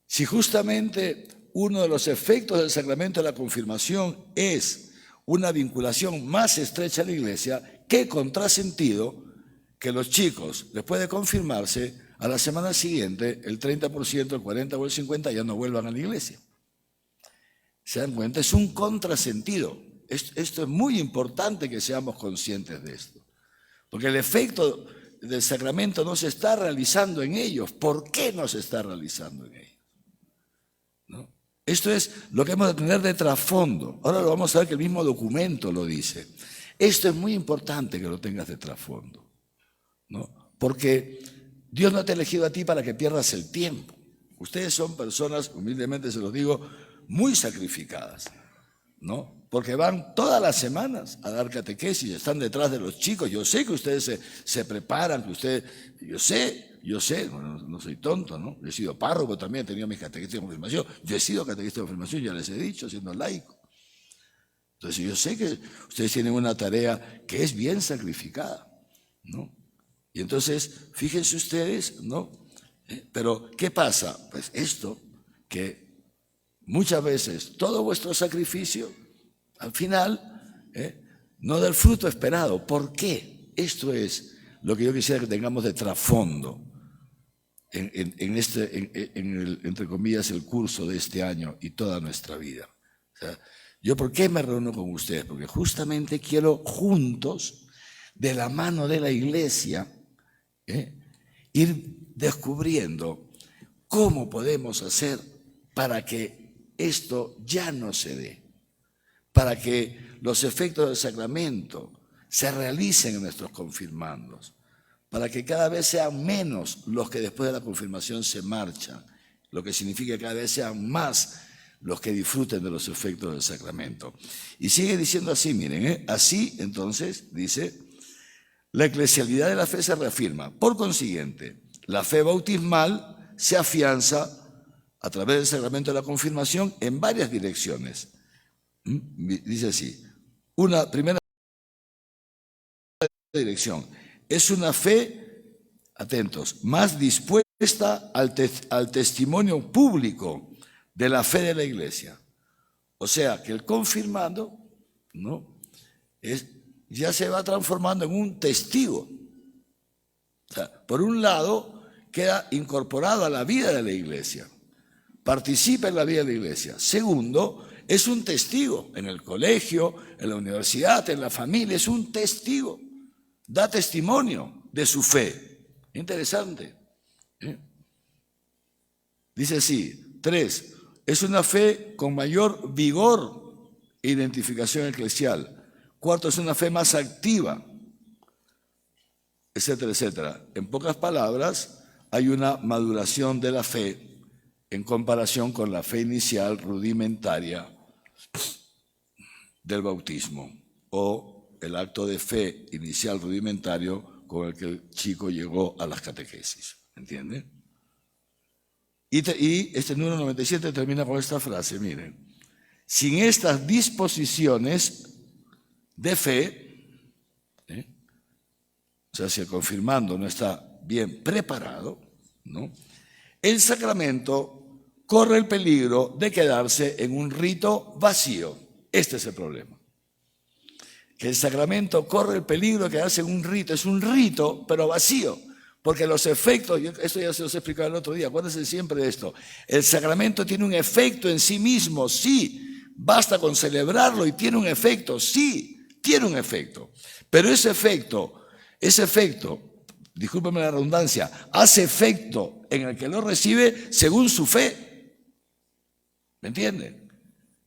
si justamente uno de los efectos del sacramento de la confirmación es una vinculación más estrecha a la Iglesia, qué contrasentido que los chicos, después de confirmarse, a la semana siguiente, el 30%, el 40% o el 50% ya no vuelvan a la Iglesia. ¿Se dan cuenta? Es un contrasentido. Esto es muy importante que seamos conscientes de esto, porque el efecto del sacramento no se está realizando en ellos. ¿Por qué no se está realizando en ellos? ¿No? Esto es lo que hemos de tener de trasfondo. Ahora lo vamos a ver que el mismo documento lo dice. Esto es muy importante que lo tengas de trasfondo, ¿no? Porque Dios no te ha elegido a ti para que pierdas el tiempo. Ustedes son personas, humildemente se los digo, muy sacrificadas, ¿no? Porque van todas las semanas a dar catequesis, están detrás de los chicos. Yo sé que ustedes se preparan, que ustedes, yo sé, no soy tonto, ¿no? Yo he sido párroco también, he tenido mis catequistas de confirmación. Yo he sido catequista de confirmación, ya les he dicho, siendo laico. Entonces yo sé que ustedes tienen una tarea que es bien sacrificada, ¿no? Y entonces, fíjense ustedes, ¿no? Pero, ¿qué pasa? Pues esto, que muchas veces todo vuestro sacrificio, al final, no da el fruto esperado. ¿Por qué? Esto es lo que yo quisiera que tengamos de trasfondo entre comillas, el curso de este año y toda nuestra vida. O sea, ¿yo por qué me reúno con ustedes? Porque justamente quiero juntos, de la mano de la Iglesia, ir descubriendo cómo podemos hacer para que esto ya no se dé, para que los efectos del sacramento se realicen en nuestros confirmandos, para que cada vez sean menos los que después de la confirmación se marchan, lo que significa que cada vez sean más los que disfruten de los efectos del sacramento. Y sigue diciendo así, miren, así entonces, dice, la eclesialidad de la fe se reafirma. Por consiguiente, la fe bautismal se afianza a través del sacramento de la confirmación en varias direcciones. Dice así, una primera dirección, es una fe, atentos, más dispuesta al testimonio público de la fe de la Iglesia. O sea, que el confirmando, ¿no?, ya se va transformando en un testigo. O sea, por un lado, queda incorporado a la vida de la Iglesia, participa en la vida de la Iglesia. Segundo, es un testigo en el colegio, en la universidad, en la familia, es un testigo, da testimonio de su fe. Interesante. Dice así, 3, es una fe con mayor vigor e identificación eclesial, Cuarto, es una fe más activa, etcétera, etcétera. En pocas palabras, hay una maduración de la fe en comparación con la fe inicial rudimentaria del bautismo o el acto de fe inicial rudimentario con el que el chico llegó a las catequesis. ¿Entiende? Y este número 97 termina con esta frase, miren. Sin estas disposiciones de fe, o sea, si el confirmando no está bien preparado, ¿no?, el sacramento corre el peligro de quedarse en un rito vacío. Este es el problema. Que el sacramento corre el peligro de quedarse en un rito. Es un rito, pero vacío. Porque los efectos, esto ya se los he explicado el otro día, acuérdense siempre de esto. El sacramento tiene un efecto en sí mismo, sí. Basta con celebrarlo y tiene un efecto, sí, tiene un efecto. Pero ese efecto, discúlpenme la redundancia, hace efecto en el que lo recibe según su fe. ¿Me entienden?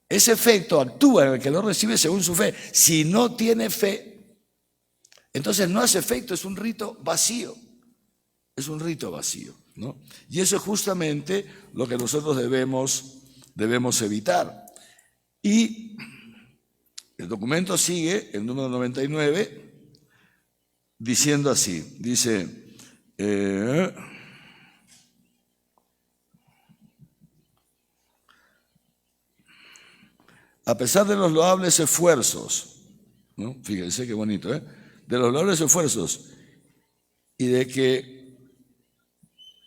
Ese efecto actúa en el que lo recibe según su fe. Si no tiene fe, entonces no hace efecto, es un rito vacío. Es un rito vacío, ¿no? Y eso es justamente lo que nosotros debemos evitar. Y el documento sigue, el número 99, diciendo así, dice, a pesar de los loables esfuerzos, ¿no?, fíjense qué bonito, de los loables esfuerzos y de que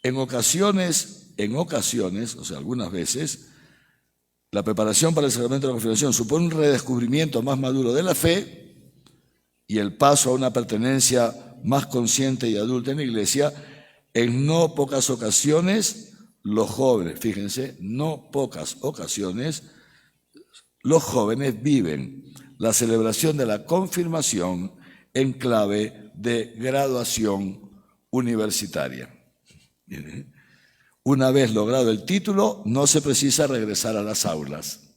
en ocasiones, o sea, algunas veces, la preparación para el sacramento de la confirmación supone un redescubrimiento más maduro de la fe y el paso a una pertenencia más consciente y adulta en la Iglesia. En no pocas ocasiones, los jóvenes, fíjense, no pocas ocasiones, los jóvenes viven la celebración de la confirmación en clave de graduación universitaria. Una vez logrado el título, no se precisa regresar a las aulas.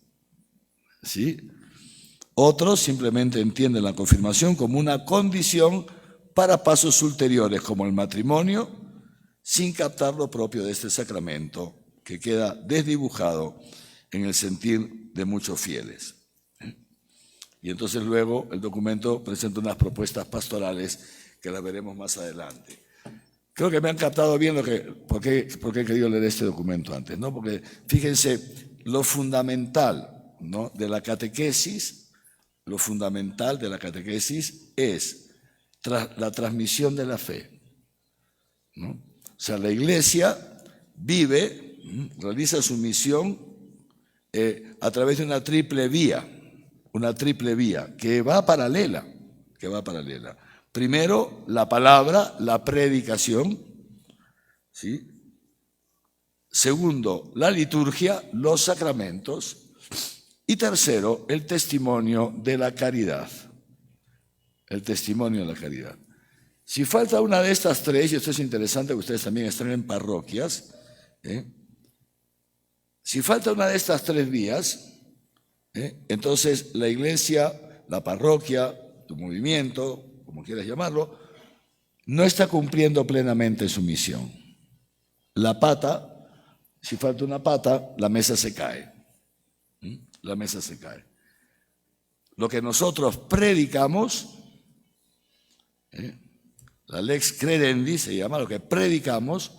¿Sí? Otros simplemente entienden la confirmación como una condición para pasos ulteriores, como el matrimonio, sin captar lo propio de este sacramento, que queda desdibujado en el sentir de muchos fieles. Y entonces luego el documento presenta unas propuestas pastorales que las veremos más adelante. Creo que me han captado bien por qué he querido leer este documento antes, ¿no? Porque fíjense, lo fundamental, ¿no?, de la catequesis es la transmisión de la fe, ¿no? O sea, la Iglesia vive, realiza su misión a través de una triple vía que va paralela. Primero, la palabra, la predicación, ¿sí? Segundo, la liturgia, los sacramentos. Y tercero, el testimonio de la caridad. Si falta una de estas tres, y esto es interesante que ustedes también estén en parroquias, si falta una de estas tres vías, entonces la Iglesia, la parroquia, tu movimiento, como quieras llamarlo, no está cumpliendo plenamente su misión. La pata, si falta una pata, la mesa se cae. Lo que nosotros predicamos, la lex credendi se llama, lo que predicamos,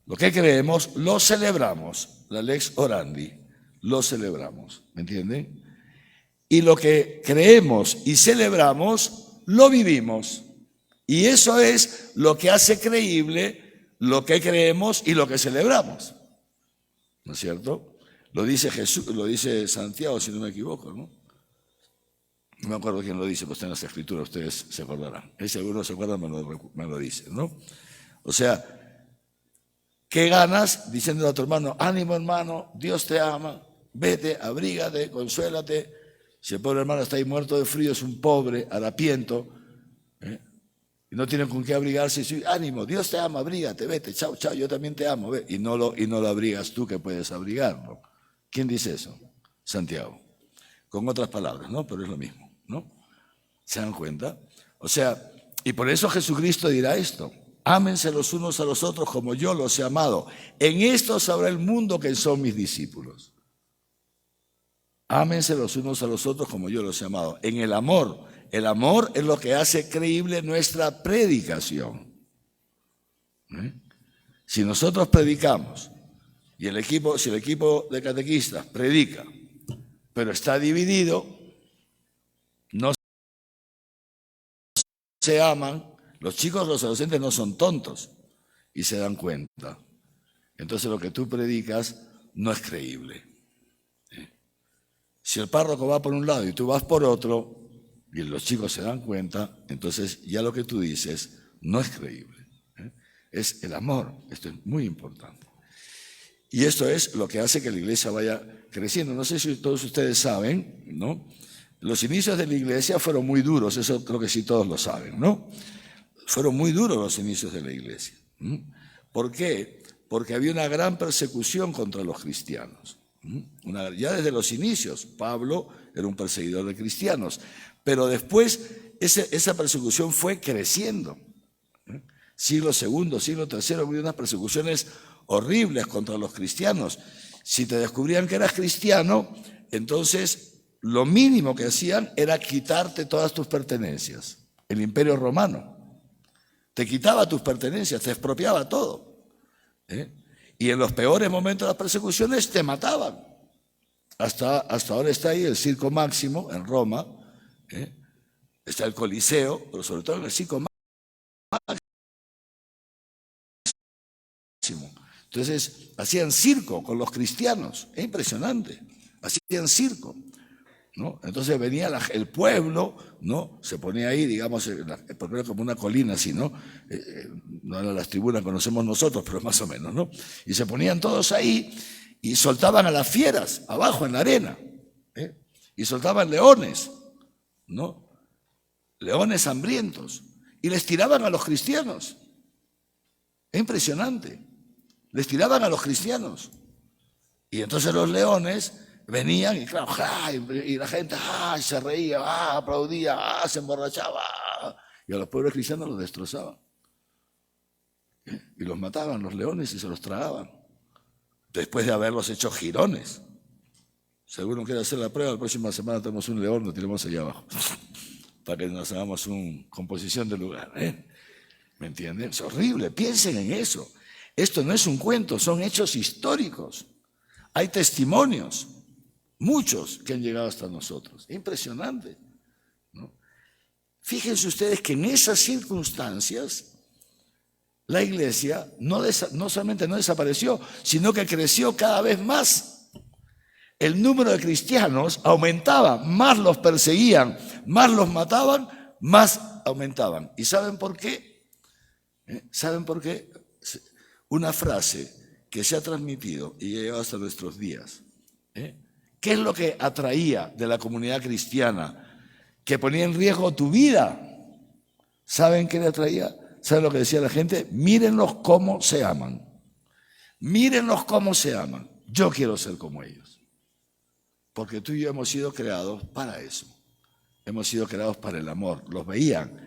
lo que creemos, lo celebramos. La lex orandi, lo celebramos. ¿Me entienden? Y lo que creemos y celebramos, lo vivimos. Y eso es lo que hace creíble lo que creemos y lo que celebramos. ¿No es cierto? Lo dice Jesús, lo dice Santiago, si no me equivoco, ¿no? No me acuerdo quién lo dice, pues está en las Escrituras, ustedes se acordarán. Si alguno se acuerda, me lo dice, ¿no? O sea, ¿qué ganas diciéndole a tu hermano, ánimo hermano, Dios te ama, vete, abrígate, consuélate? Si el pobre hermano está ahí muerto de frío, es un pobre, harapiento, y no tiene con qué abrigarse, y dice, ánimo, Dios te ama, abrígate, vete, chao, chao, yo también te amo, ve. Y no lo abrigas tú, que puedes abrigarlo. ¿Quién dice eso? Santiago. Con otras palabras, ¿no? Pero es lo mismo, ¿no? ¿Se dan cuenta? O sea, y por eso Jesucristo dirá esto: ámense los unos a los otros como yo los he amado. En esto sabrá el mundo que son mis discípulos. Ámense los unos a los otros como yo los he amado. En el amor. El amor es lo que hace creíble nuestra predicación. Si nosotros predicamos y si el equipo de catequistas predica, pero está dividido, no se aman, los chicos, los adolescentes no son tontos y se dan cuenta. Entonces lo que tú predicas no es creíble. Si el párroco va por un lado y tú vas por otro, y los chicos se dan cuenta, entonces ya lo que tú dices no es creíble. Es el amor. Esto es muy importante. Y esto es lo que hace que la iglesia vaya creciendo. No sé si todos ustedes saben, ¿no? Los inicios de la iglesia fueron muy duros, eso creo que sí todos lo saben, ¿no? Fueron muy duros los inicios de la iglesia. ¿Por qué? Porque había una gran persecución contra los cristianos. Ya desde los inicios, Pablo era un perseguidor de cristianos, pero después esa persecución fue creciendo. Siglo II, siglo III, había unas persecuciones horribles contra los cristianos. Si te descubrían que eras cristiano, entonces lo mínimo que hacían era quitarte todas tus pertenencias. El Imperio Romano te quitaba tus pertenencias, te expropiaba todo. Y en los peores momentos de las persecuciones te mataban. Hasta ahora está ahí el Circo Máximo en Roma, está el Coliseo, pero sobre todo en el Circo Máximo. Entonces hacían circo con los cristianos, es impresionante, hacían circo, ¿no? Entonces venía el pueblo, ¿no? Se ponía ahí, digamos, porque era como una colina así, ¿no? No eran las tribunas que conocemos nosotros, pero más o menos, ¿no? Y se ponían todos ahí y soltaban a las fieras abajo en la arena, y soltaban leones, ¿no? Leones hambrientos, y les tiraban a los cristianos. Es impresionante. Les tiraban a los cristianos. Y entonces los leones venían y claro, y la gente se reía, aplaudía, se emborrachaba. Y a los pobres cristianos los destrozaban. Y los mataban los leones y se los tragaban. Después de haberlos hecho jirones. Si alguno quiere hacer la prueba, la próxima semana tenemos un león, lo tiramos allá abajo. Para que nos hagamos una composición de lugar. ¿Me entienden? Es horrible, piensen en eso. Esto no es un cuento, son hechos históricos. Hay testimonios, muchos que han llegado hasta nosotros. Impresionante, ¿no? Fíjense ustedes que en esas circunstancias la iglesia no solamente no desapareció, sino que creció cada vez más. El número de cristianos aumentaba, más los perseguían, más los mataban, más aumentaban. ¿Y saben por qué? ¿Saben por qué? Una frase que se ha transmitido y ha llegado hasta nuestros días. ¿Qué es lo que atraía de la comunidad cristiana? Que ponía en riesgo tu vida. ¿Saben qué le atraía? ¿Saben lo que decía la gente? Mírenlos cómo se aman. Mírenlos cómo se aman. Yo quiero ser como ellos. Porque tú y yo hemos sido creados para eso. Hemos sido creados para el amor. Los veían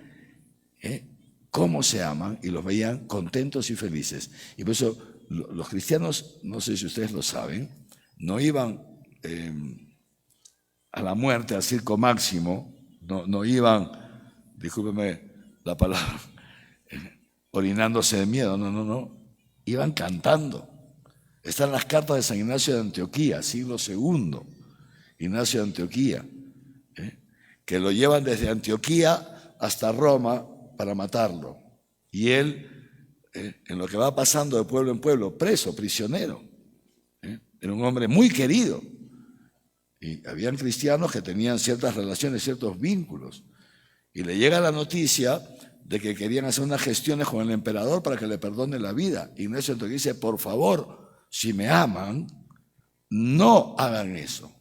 cómo se aman y los veían contentos y felices. Y por eso los cristianos, no sé si ustedes lo saben, no iban a la muerte, al Circo Máximo, no iban, discúlpeme la palabra, orinándose de miedo, no, iban cantando. Están las cartas de San Ignacio de Antioquía, siglo II, Ignacio de Antioquía, que lo llevan desde Antioquía hasta Roma para matarlo. Y él, en lo que va pasando de pueblo en pueblo, preso, prisionero. Era un hombre muy querido. Y habían cristianos que tenían ciertas relaciones, ciertos vínculos. Y le llega la noticia de que querían hacer unas gestiones con el emperador para que le perdone la vida. Ignacio entonces dice, por favor, si me aman, no hagan eso.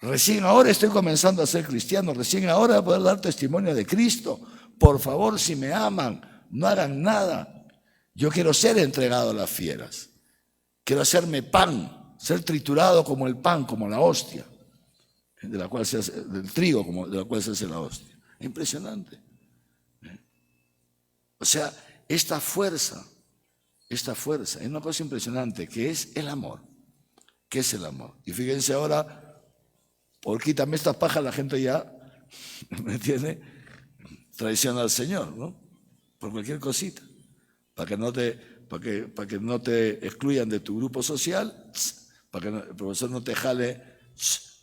Recién ahora estoy comenzando a ser cristiano, recién ahora voy a poder dar testimonio de Cristo. Por favor, si me aman, no hagan nada. Yo quiero ser entregado a las fieras. Quiero hacerme pan, ser triturado como el pan, como la hostia. de la cual se hace, del trigo de la cual se hace la hostia. Es impresionante. O sea, esta fuerza, es una cosa impresionante, que es el amor. ¿Qué es el amor? Y fíjense ahora, por quítame estas pajas, la gente ya, ¿me entiende?, traiciona al Señor, ¿no? Por cualquier cosita. Para que no te excluyan de tu grupo social, para que el profesor no te jale,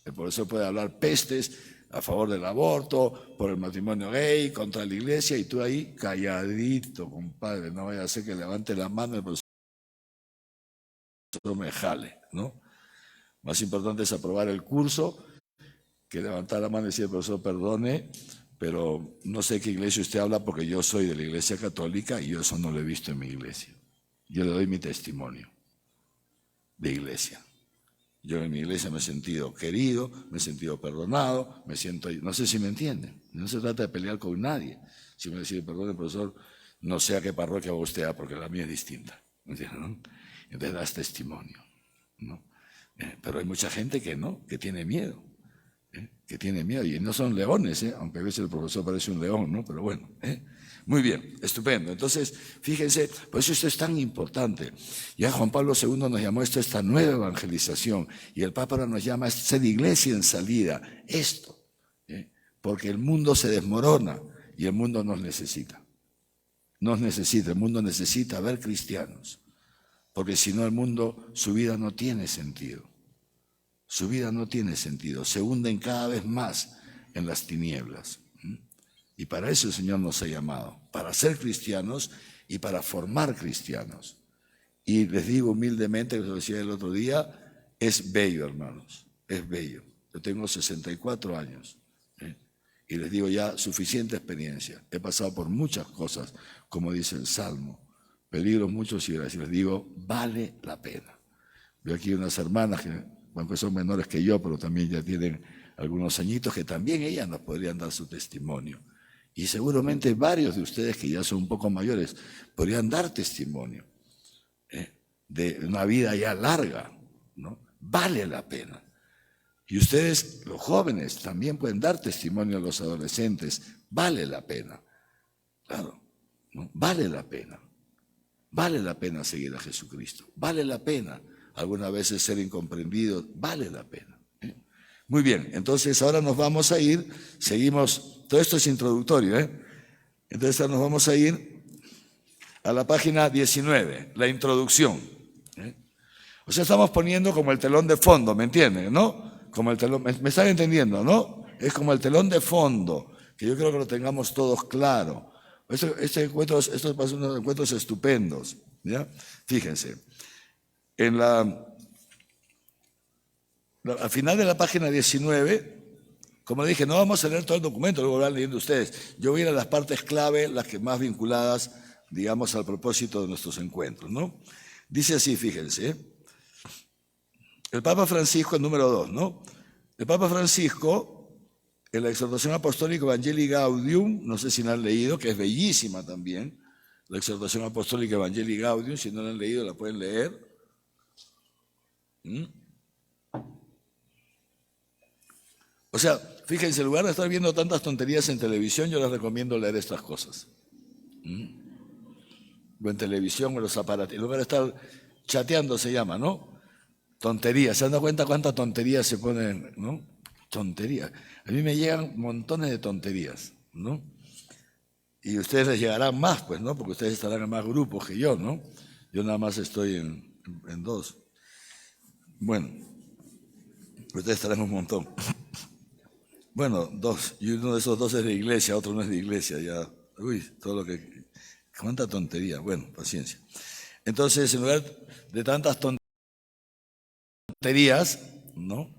el profesor puede hablar pestes a favor del aborto, por el matrimonio gay, contra la iglesia, y tú ahí calladito, compadre, no vaya a ser que levante la mano y el profesor me jale, ¿no? Más importante es aprobar el curso que levantar la mano y decir, el profesor, perdone, pero no sé qué iglesia usted habla porque yo soy de la iglesia católica y yo eso no lo he visto en mi iglesia. Yo le doy mi testimonio de iglesia. Yo en mi iglesia me he sentido querido, me he sentido perdonado, me siento, no sé si me entienden, no se trata de pelear con nadie, sino decir, perdón, profesor, no sé a qué parroquia va usted a, porque la mía es distinta, ¿entiendes, no? Entonces das testimonio, ¿no? Pero hay mucha gente que no, que tiene miedo, y no son leones, aunque a veces el profesor parece un león, ¿no? Pero bueno, muy bien, estupendo. Entonces, fíjense, por eso esto es tan importante. Ya Juan Pablo II nos llamó esto esta nueva evangelización, y el Papa ahora nos llama a ser iglesia en salida. Esto, porque el mundo se desmorona y el mundo nos necesita. El mundo necesita ver cristianos, porque si no el mundo, su vida no tiene sentido. Su vida no tiene sentido, se hunden cada vez más en las tinieblas. Y para eso el Señor nos ha llamado, para ser cristianos y para formar cristianos. Y les digo humildemente, como decía el otro día, es bello, hermanos, es bello. Yo tengo 64 años y les digo ya suficiente experiencia. He pasado por muchas cosas, como dice el Salmo, peligros muchos y gracias. Les digo, vale la pena. Veo aquí unas hermanas que, aunque son menores que yo, pero también ya tienen algunos añitos, que también ellas nos podrían dar su testimonio. Y seguramente varios de ustedes que ya son un poco mayores podrían dar testimonio de una vida ya larga, ¿no? Vale la pena. Y ustedes, los jóvenes, también pueden dar testimonio a los adolescentes. Vale la pena. Claro, ¿no? Vale la pena. Vale la pena seguir a Jesucristo. Vale la pena algunas veces ser incomprendidos, vale la pena. Muy bien, entonces ahora nos vamos a ir, seguimos, todo esto es introductorio, entonces ahora nos vamos a ir a la página 19, la introducción. O sea, estamos poniendo como el telón de fondo, ¿me entienden? ¿No? Como el telón, ¿me están entendiendo, no? Es como el telón de fondo, que yo creo que lo tengamos todos claro. Estos van a ser unos encuentros estupendos, ¿ya? Fíjense. Al final de la página 19, como dije, no vamos a leer todo el documento, luego lo van leyendo ustedes. Yo voy a ir a las partes clave, las que más vinculadas, digamos, al propósito de nuestros encuentros, ¿no? Dice así, fíjense, el Papa Francisco, el número 2, ¿no? El Papa Francisco, en la exhortación apostólica Evangelii Gaudium, no sé si la han leído, que es bellísima también, la exhortación apostólica Evangelii Gaudium, si no la han leído la pueden leer. O sea, fíjense, en lugar de estar viendo tantas tonterías en televisión, yo les recomiendo leer estas cosas. O en televisión o en los aparatos. En lugar de estar chateando se llama, ¿no? Tonterías. ¿Se han dado cuenta cuántas tonterías se ponen, no? Tonterías. A mí me llegan montones de tonterías, ¿no? Y a ustedes les llegarán más, pues, ¿no? Porque ustedes estarán en más grupos que yo, ¿no? Yo nada más estoy en 2. Bueno, ustedes estarán un montón. Bueno, 2. Y uno de esos 2 es de iglesia, otro no es de iglesia. Ya, uy, todo lo que... ¿Cuánta tontería? Bueno, paciencia. Entonces, en lugar de tantas tonterías, ¿no?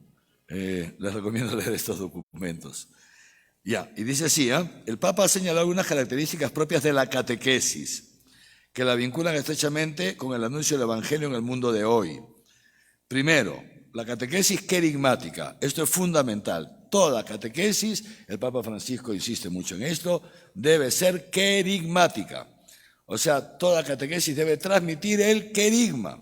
Les recomiendo leer estos documentos. Ya, y dice así, el Papa ha señalado algunas características propias de la catequesis, que la vinculan estrechamente con el anuncio del Evangelio en el mundo de hoy. Primero, la catequesis querigmática. Esto es fundamental. Toda catequesis, el Papa Francisco insiste mucho en esto, debe ser querigmática. O sea, toda catequesis debe transmitir el querigma.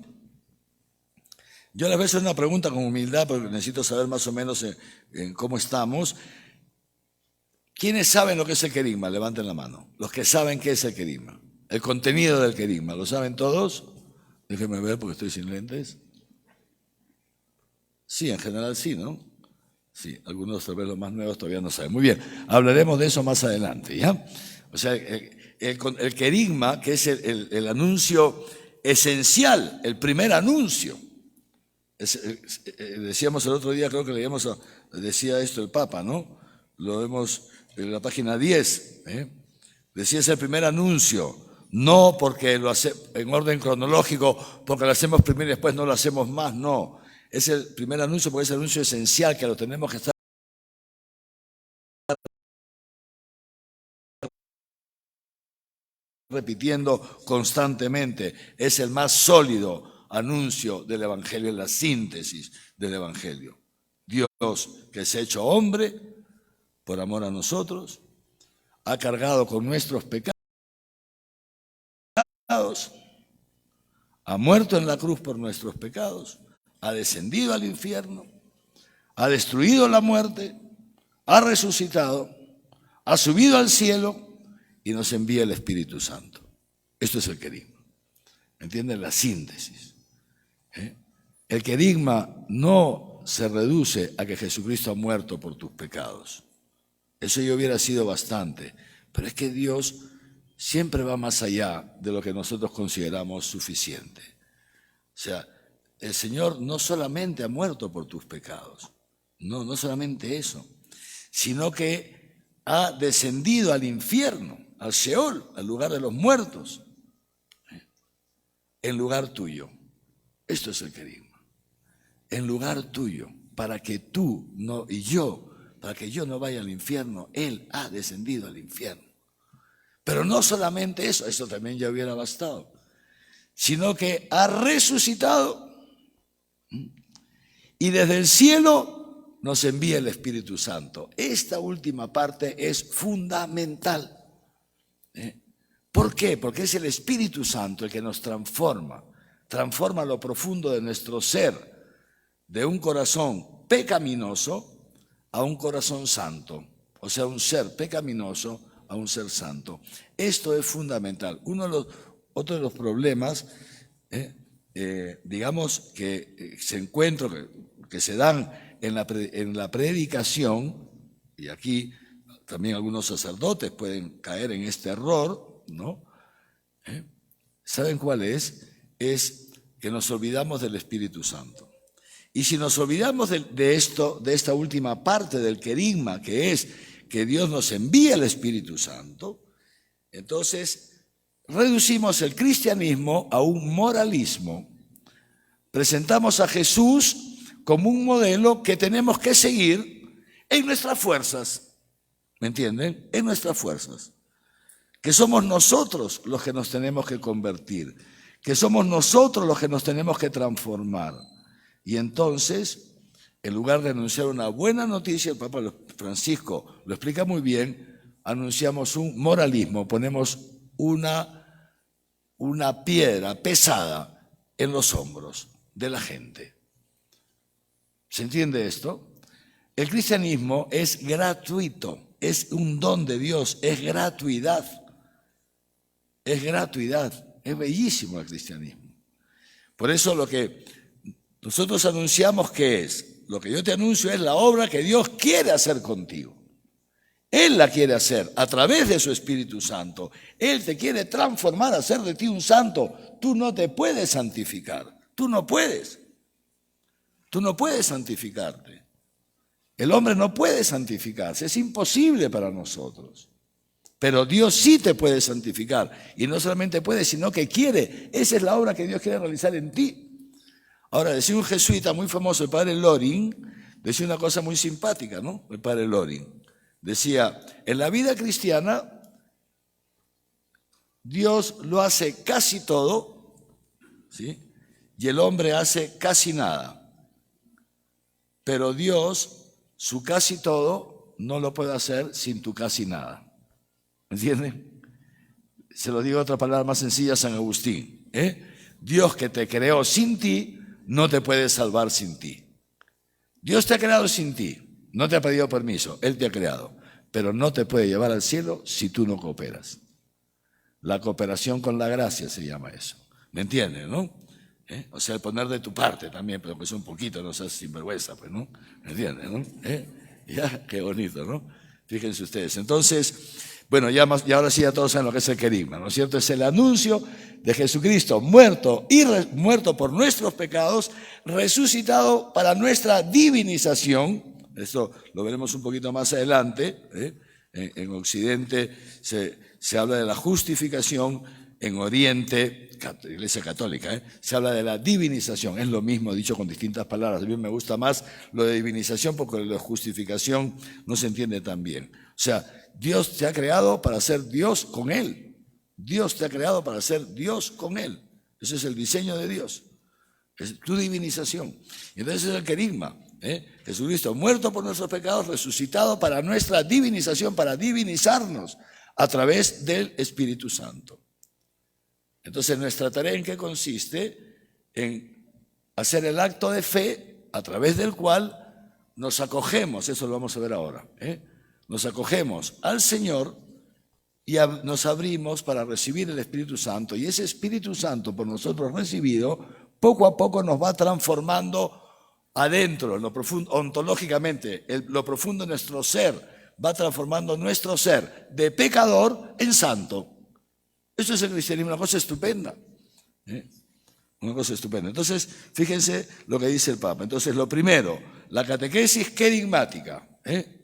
Yo les voy a hacer una pregunta con humildad porque necesito saber más o menos en cómo estamos. ¿Quiénes saben lo que es el querigma? Levanten la mano. Los que saben qué es el querigma. El contenido del querigma. ¿Lo saben todos? Déjenme ver porque estoy sin lentes. Sí, en general sí, ¿no? Sí, algunos tal vez los más nuevos todavía no saben. Muy bien, hablaremos de eso más adelante, ¿ya? O sea, el querigma, que es el anuncio esencial, el primer anuncio. Decíamos el otro día, creo que leíamos, decía esto el Papa, ¿no? Lo vemos en la página 10. Decía, es el primer anuncio, no porque lo hace en orden cronológico, porque lo hacemos primero y después no lo hacemos más, no. Es el primer anuncio porque es el anuncio esencial que lo tenemos que estar repitiendo constantemente. Es el más sólido anuncio del Evangelio, es la síntesis del Evangelio. Dios, que se ha hecho hombre por amor a nosotros, ha cargado con nuestros pecados, ha muerto en la cruz por nuestros pecados, ha descendido al infierno, ha destruido la muerte, ha resucitado, ha subido al cielo y nos envía el Espíritu Santo. Esto es el querigma. ¿Entienden? La síntesis. El querigma no se reduce a que Jesucristo ha muerto por tus pecados. Eso ya hubiera sido bastante. Pero es que Dios siempre va más allá de lo que nosotros consideramos suficiente. O sea, el Señor no solamente ha muerto por tus pecados, no solamente eso, sino que ha descendido al infierno, al Sheol, al lugar de los muertos, en lugar tuyo. Esto es el querigma. En lugar tuyo, para que tú no, y yo, para que yo no vaya al infierno, Él ha descendido al infierno. Pero no solamente eso también ya hubiera bastado, sino que ha resucitado y desde el cielo nos envía el Espíritu Santo. Esta última parte es fundamental. ¿Por qué? Porque es el Espíritu Santo el que nos transforma lo profundo de nuestro ser, de un corazón pecaminoso a un corazón santo, o sea, un ser pecaminoso a un ser santo. Esto es fundamental. Otro de los problemas, digamos, que se encuentran, que se dan en la predicación, y aquí también algunos sacerdotes pueden caer en este error, ¿no? ¿Saben cuál es? Es que nos olvidamos del Espíritu Santo. Y si nos olvidamos de esta última parte del querigma, que es que Dios nos envía el Espíritu Santo, entonces reducimos el cristianismo a un moralismo. Presentamos a Jesús como un modelo que tenemos que seguir en nuestras fuerzas. ¿Me entienden? En nuestras fuerzas. Que somos nosotros los que nos tenemos que convertir, que somos nosotros los que nos tenemos que transformar. Y entonces, en lugar de anunciar una buena noticia, el Papa Francisco lo explica muy bien, anunciamos un moralismo, ponemos una piedra pesada en los hombros de la gente. ¿Se entiende esto? El cristianismo es gratuito, es un don de Dios, es gratuidad. Es gratuidad, es bellísimo el cristianismo. Por eso lo que nosotros anunciamos, ¿qué es? Lo que yo te anuncio es la obra que Dios quiere hacer contigo. Él la quiere hacer a través de su Espíritu Santo. Él te quiere transformar, hacer de ti un santo. Tú no te puedes santificar. Tú no puedes. Tú no puedes santificarte. El hombre no puede santificarse. Es imposible para nosotros. Pero Dios sí te puede santificar. Y no solamente puede, sino que quiere. Esa es la obra que Dios quiere realizar en ti. Ahora, decía un jesuita muy famoso, el padre Loring, decía una cosa muy simpática, ¿no? El padre Loring. Decía, en la vida cristiana, Dios lo hace casi todo, ¿sí? Y el hombre hace casi nada. Pero Dios, su casi todo, no lo puede hacer sin tu casi nada. ¿Entienden? Se lo digo de otra palabra más sencilla, San Agustín. Dios que te creó sin ti, no te puede salvar sin ti. Dios te ha creado sin ti, no te ha pedido permiso, Él te ha creado, pero no te puede llevar al cielo si tú no cooperas. La cooperación con la gracia se llama eso. ¿Me entiendes, no? O sea, el poner de tu parte también, pero que es un poquito, no seas sinvergüenza, pues, ¿no? ¿Me entiendes, no? Ya, qué bonito, ¿no? Fíjense ustedes. Entonces, bueno, y ahora sí ya todos saben lo que es el querigma, ¿no es cierto? Es el anuncio de Jesucristo muerto muerto por nuestros pecados, resucitado para nuestra divinización. Esto lo veremos un poquito más adelante. En Occidente se habla de la justificación, en Oriente, Iglesia Católica, se habla de la divinización. Es lo mismo dicho con distintas palabras. A mí me gusta más lo de divinización porque lo de justificación no se entiende tan bien. O sea, Dios te ha creado para ser Dios con Él. Dios te ha creado para ser Dios con Él. Ese es el diseño de Dios. Es tu divinización. Y entonces es el querigma. Jesucristo muerto por nuestros pecados, resucitado para nuestra divinización, para divinizarnos a través del Espíritu Santo. Entonces, nuestra tarea ¿en qué consiste? En hacer el acto de fe a través del cual nos acogemos, eso lo vamos a ver ahora, nos acogemos al Señor y nos abrimos para recibir el Espíritu Santo. Y ese Espíritu Santo por nosotros recibido, poco a poco nos va transformando adentro, en lo profundo, ontológicamente, lo profundo de nuestro ser, va transformando nuestro ser de pecador en santo. Eso es el cristianismo, una cosa estupenda. Una cosa estupenda. Entonces, fíjense lo que dice el Papa. Entonces, lo primero, la catequesis querigmática.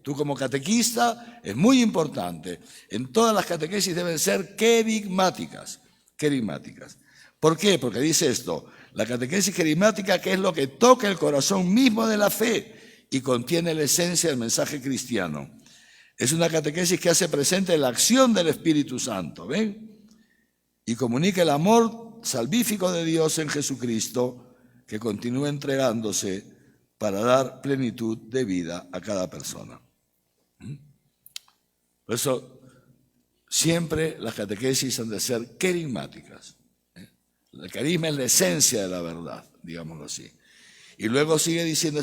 Tú como catequista es muy importante. En todas las catequesis deben ser querigmáticas. Querigmáticas. ¿Por qué? Porque dice esto, la catequesis querigmática, que es lo que toca el corazón mismo de la fe y contiene la esencia del mensaje cristiano. Es una catequesis que hace presente la acción del Espíritu Santo, ¿ven? Y comunica el amor salvífico de Dios en Jesucristo, que continúa entregándose para dar plenitud de vida a cada persona. Por eso, siempre las catequesis han de ser querigmáticas. El carisma es la esencia de la verdad, digámoslo así. Y luego sigue diciendo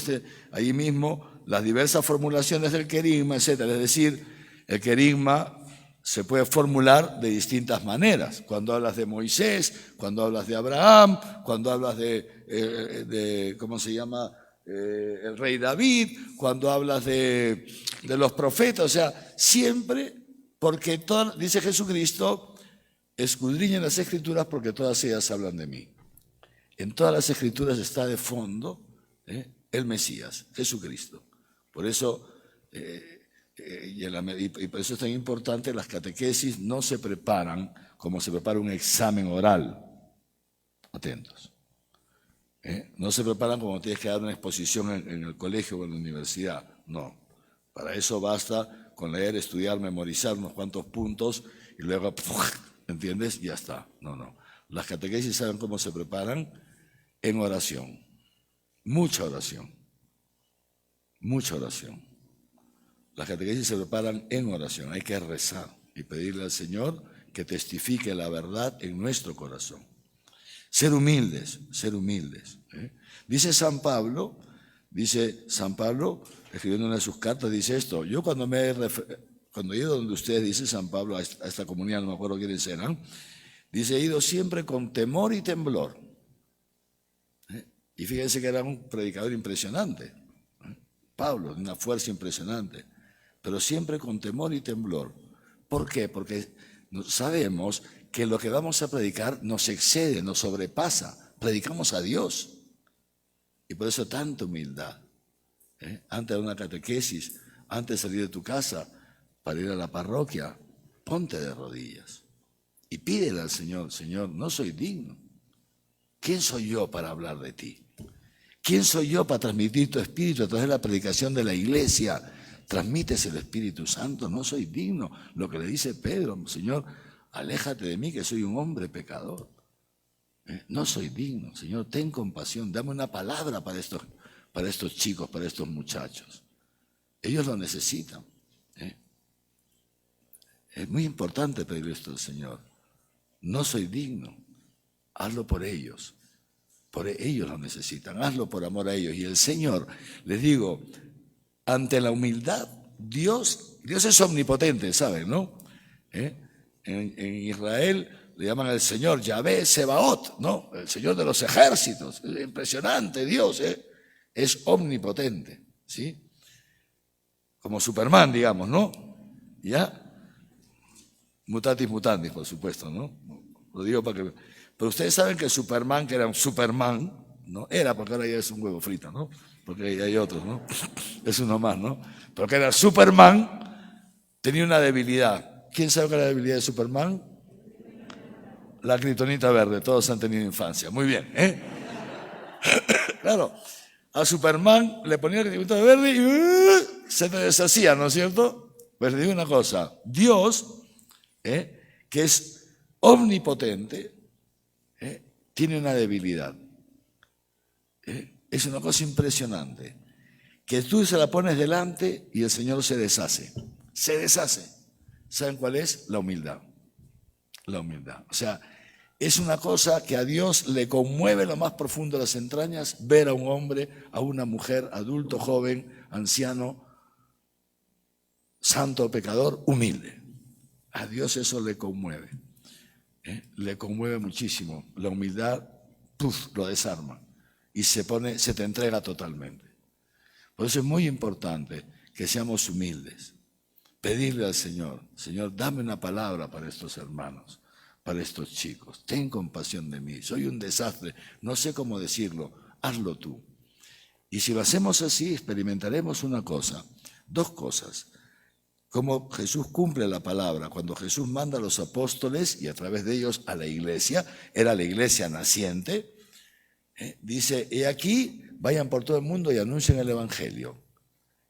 allí mismo las diversas formulaciones del querigma, etc. Es decir, el querigma se puede formular de distintas maneras. Cuando hablas de Moisés, cuando hablas de Abraham, cuando hablas de ¿cómo se llama? El rey David, cuando hablas de los profetas. O sea, siempre, porque dice Jesucristo, escudriñen las Escrituras porque todas ellas hablan de mí. En todas las Escrituras está de fondo el Mesías, Jesucristo. Por eso... y por eso es tan importante, las catequesis no se preparan como se prepara un examen oral. Atentos. No se preparan como tienes que dar una exposición en el colegio o en la universidad. No. Para eso basta con leer, estudiar, memorizar unos cuantos puntos y luego, ¿entiendes? Ya está. No. Las catequesis saben cómo se preparan en oración. Mucha oración. Mucha oración. Las catequesis se preparan en oración, hay que rezar y pedirle al Señor que testifique la verdad en nuestro corazón. Ser humildes, ser humildes. Dice San Pablo, escribiendo una de sus cartas, dice esto, yo cuando he ido donde ustedes, dice San Pablo, a esta comunidad, no me acuerdo quiénes eran, dice, he ido siempre con temor y temblor. Y fíjense que era un predicador impresionante, Pablo, de una fuerza impresionante, pero siempre con temor y temblor. ¿Por qué? Porque sabemos que lo que vamos a predicar nos excede, nos sobrepasa. Predicamos a Dios. Y por eso tanta humildad. Antes de una catequesis, antes de salir de tu casa para ir a la parroquia, ponte de rodillas y pídele al Señor, Señor, no soy digno. ¿Quién soy yo para hablar de ti? ¿Quién soy yo para transmitir tu espíritu a través de la predicación de la iglesia? Transmites el Espíritu Santo, no soy digno. Lo que le dice Pedro, Señor, aléjate de mí que soy un hombre pecador. No soy digno, Señor, ten compasión, dame una palabra para estos chicos, para estos muchachos. Ellos lo necesitan. Es muy importante pedir esto al Señor. No soy digno, hazlo por ellos ellos lo necesitan, hazlo por amor a ellos. Y el Señor, les digo, ante la humildad, Dios es omnipotente, ¿saben, no? En Israel le llaman al Señor Yahvé Sebaot, ¿no? El Señor de los ejércitos. Es impresionante, Dios, es omnipotente, ¿sí? Como Superman, digamos, ¿no? ¿Ya? Mutatis mutandis, por supuesto, ¿no? Lo digo para que... Pero ustedes saben que Superman, que era un Superman, ¿no? Era, porque ahora ya es un huevo frito, ¿no? Porque hay otros, ¿no? Es uno más, ¿no? Pero que era Superman, tenía una debilidad. ¿Quién sabe cuál es la debilidad de Superman? La kriptonita verde, todos han tenido infancia. Muy bien, ¿eh? Claro, a Superman le ponía la kriptonita verde y se te deshacía, ¿no es cierto? Pues le digo una cosa, Dios, que es omnipotente, tiene una debilidad. Es una cosa impresionante, que tú se la pones delante y el Señor se deshace. Se deshace. ¿Saben cuál es? La humildad. La humildad. O sea, es una cosa que a Dios le conmueve lo más profundo de las entrañas ver a un hombre, a una mujer, adulto, joven, anciano, santo o pecador, humilde. A Dios eso le conmueve. Le conmueve muchísimo. La humildad, lo desarma y se te entrega totalmente. Por eso es muy importante que seamos humildes. Pedirle al Señor, Señor, dame una palabra para estos hermanos, para estos chicos. Ten compasión de mí. Soy un desastre. No sé cómo decirlo. Hazlo tú. Y si lo hacemos así, experimentaremos una cosa, dos cosas. Cómo Jesús cumple la palabra. Cuando Jesús manda a los apóstoles y a través de ellos a la iglesia, era la iglesia naciente, dice, he aquí, vayan por todo el mundo y anuncien el evangelio.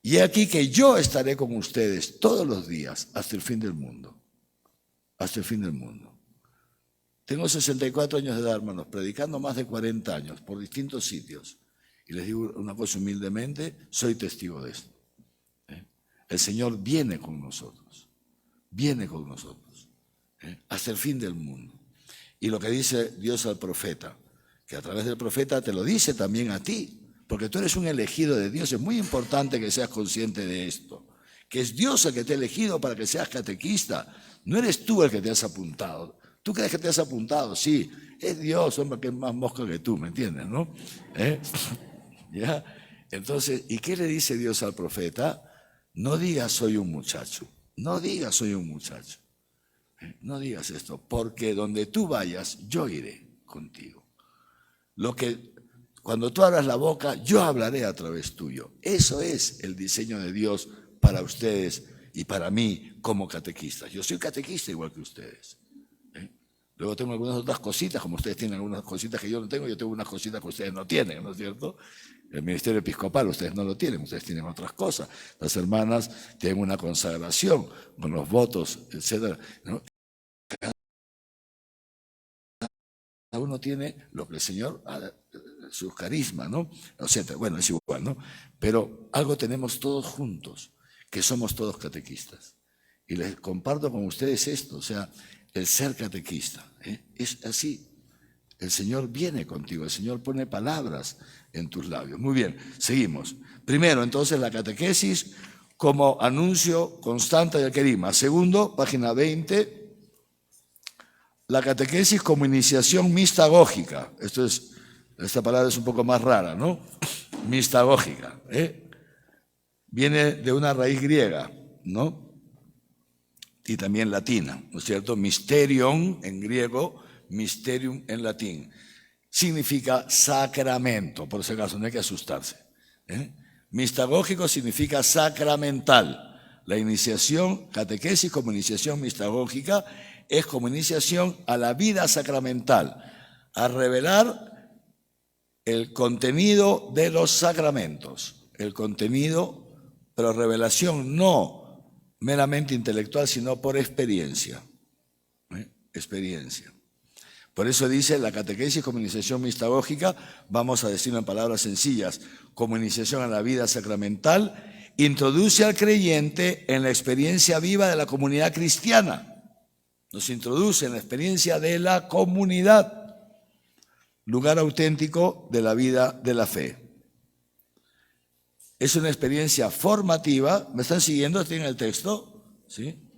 Y he aquí que yo estaré con ustedes todos los días hasta el fin del mundo. Hasta el fin del mundo. Tengo 64 años de edad, hermanos, predicando más de 40 años por distintos sitios. Y les digo una cosa humildemente, soy testigo de esto. El Señor viene con nosotros, hasta el fin del mundo. Y lo que dice Dios al profeta, que a través del profeta te lo dice también a ti, porque tú eres un elegido de Dios. Es muy importante que seas consciente de esto, que es Dios el que te ha elegido para que seas catequista. No eres tú el que te has apuntado. Tú crees que te has apuntado, sí, es Dios, hombre, que es más mosca que tú, ¿me entiendes, no? ¿Ya? Entonces, ¿y qué le dice Dios al profeta? No digas soy un muchacho, no digas soy un muchacho, no digas esto, porque donde tú vayas, yo iré contigo. Cuando tú abras la boca, yo hablaré a través tuyo. Eso es el diseño de Dios para ustedes y para mí como catequistas. Yo soy catequista igual que ustedes. Luego tengo algunas otras cositas, como ustedes tienen algunas cositas que yo no tengo, yo tengo unas cositas que ustedes no tienen, ¿no es cierto? El ministerio episcopal ustedes no lo tienen, ustedes tienen otras cosas. Las hermanas tienen una consagración con los votos, etc. ¿No? Cada uno tiene lo que el Señor, sus carismas, ¿no? Etcétera. Bueno, es igual, ¿no? Pero algo tenemos todos juntos, que somos todos catequistas. Y les comparto con ustedes esto, o sea, el ser catequista. Es así. El Señor viene contigo, el Señor pone palabras en tus labios. Muy bien, seguimos. Primero, entonces, la catequesis como anuncio constante del querigma. Segundo, página 20, la catequesis como iniciación mistagógica. Esta palabra es un poco más rara, ¿no? Mistagógica. Viene de una raíz griega, ¿no? Y también latina, ¿no es cierto? Mysterion en griego, mysterium en latín. Significa sacramento, por ese caso, no hay que asustarse. Mistagógico significa sacramental. La iniciación, catequesis como iniciación mistagógica, es como iniciación a la vida sacramental, a revelar el contenido de los sacramentos. El contenido, pero revelación no meramente intelectual, sino por experiencia. Experiencia. Por eso dice la catequesis como iniciación mistagógica, vamos a decirlo en palabras sencillas, como iniciación a la vida sacramental, introduce al creyente en la experiencia viva de la comunidad cristiana. Nos introduce en la experiencia de la comunidad. lugar auténtico de la vida de la fe. Es una experiencia formativa. ¿Me están siguiendo? ¿Tienen el texto? ¿Sí?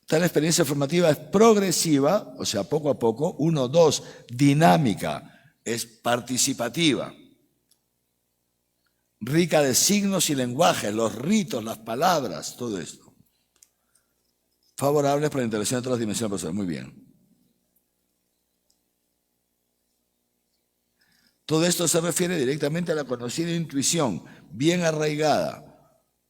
Tal experiencia formativa es progresiva, o sea, poco a poco. 1, 2, dinámica, es participativa. Rica de signos y lenguajes, los ritos, las palabras, todo esto. Favorables para la interacción de todas las dimensiones personales. Muy bien. Todo esto se refiere directamente a la conocida intuición, bien arraigada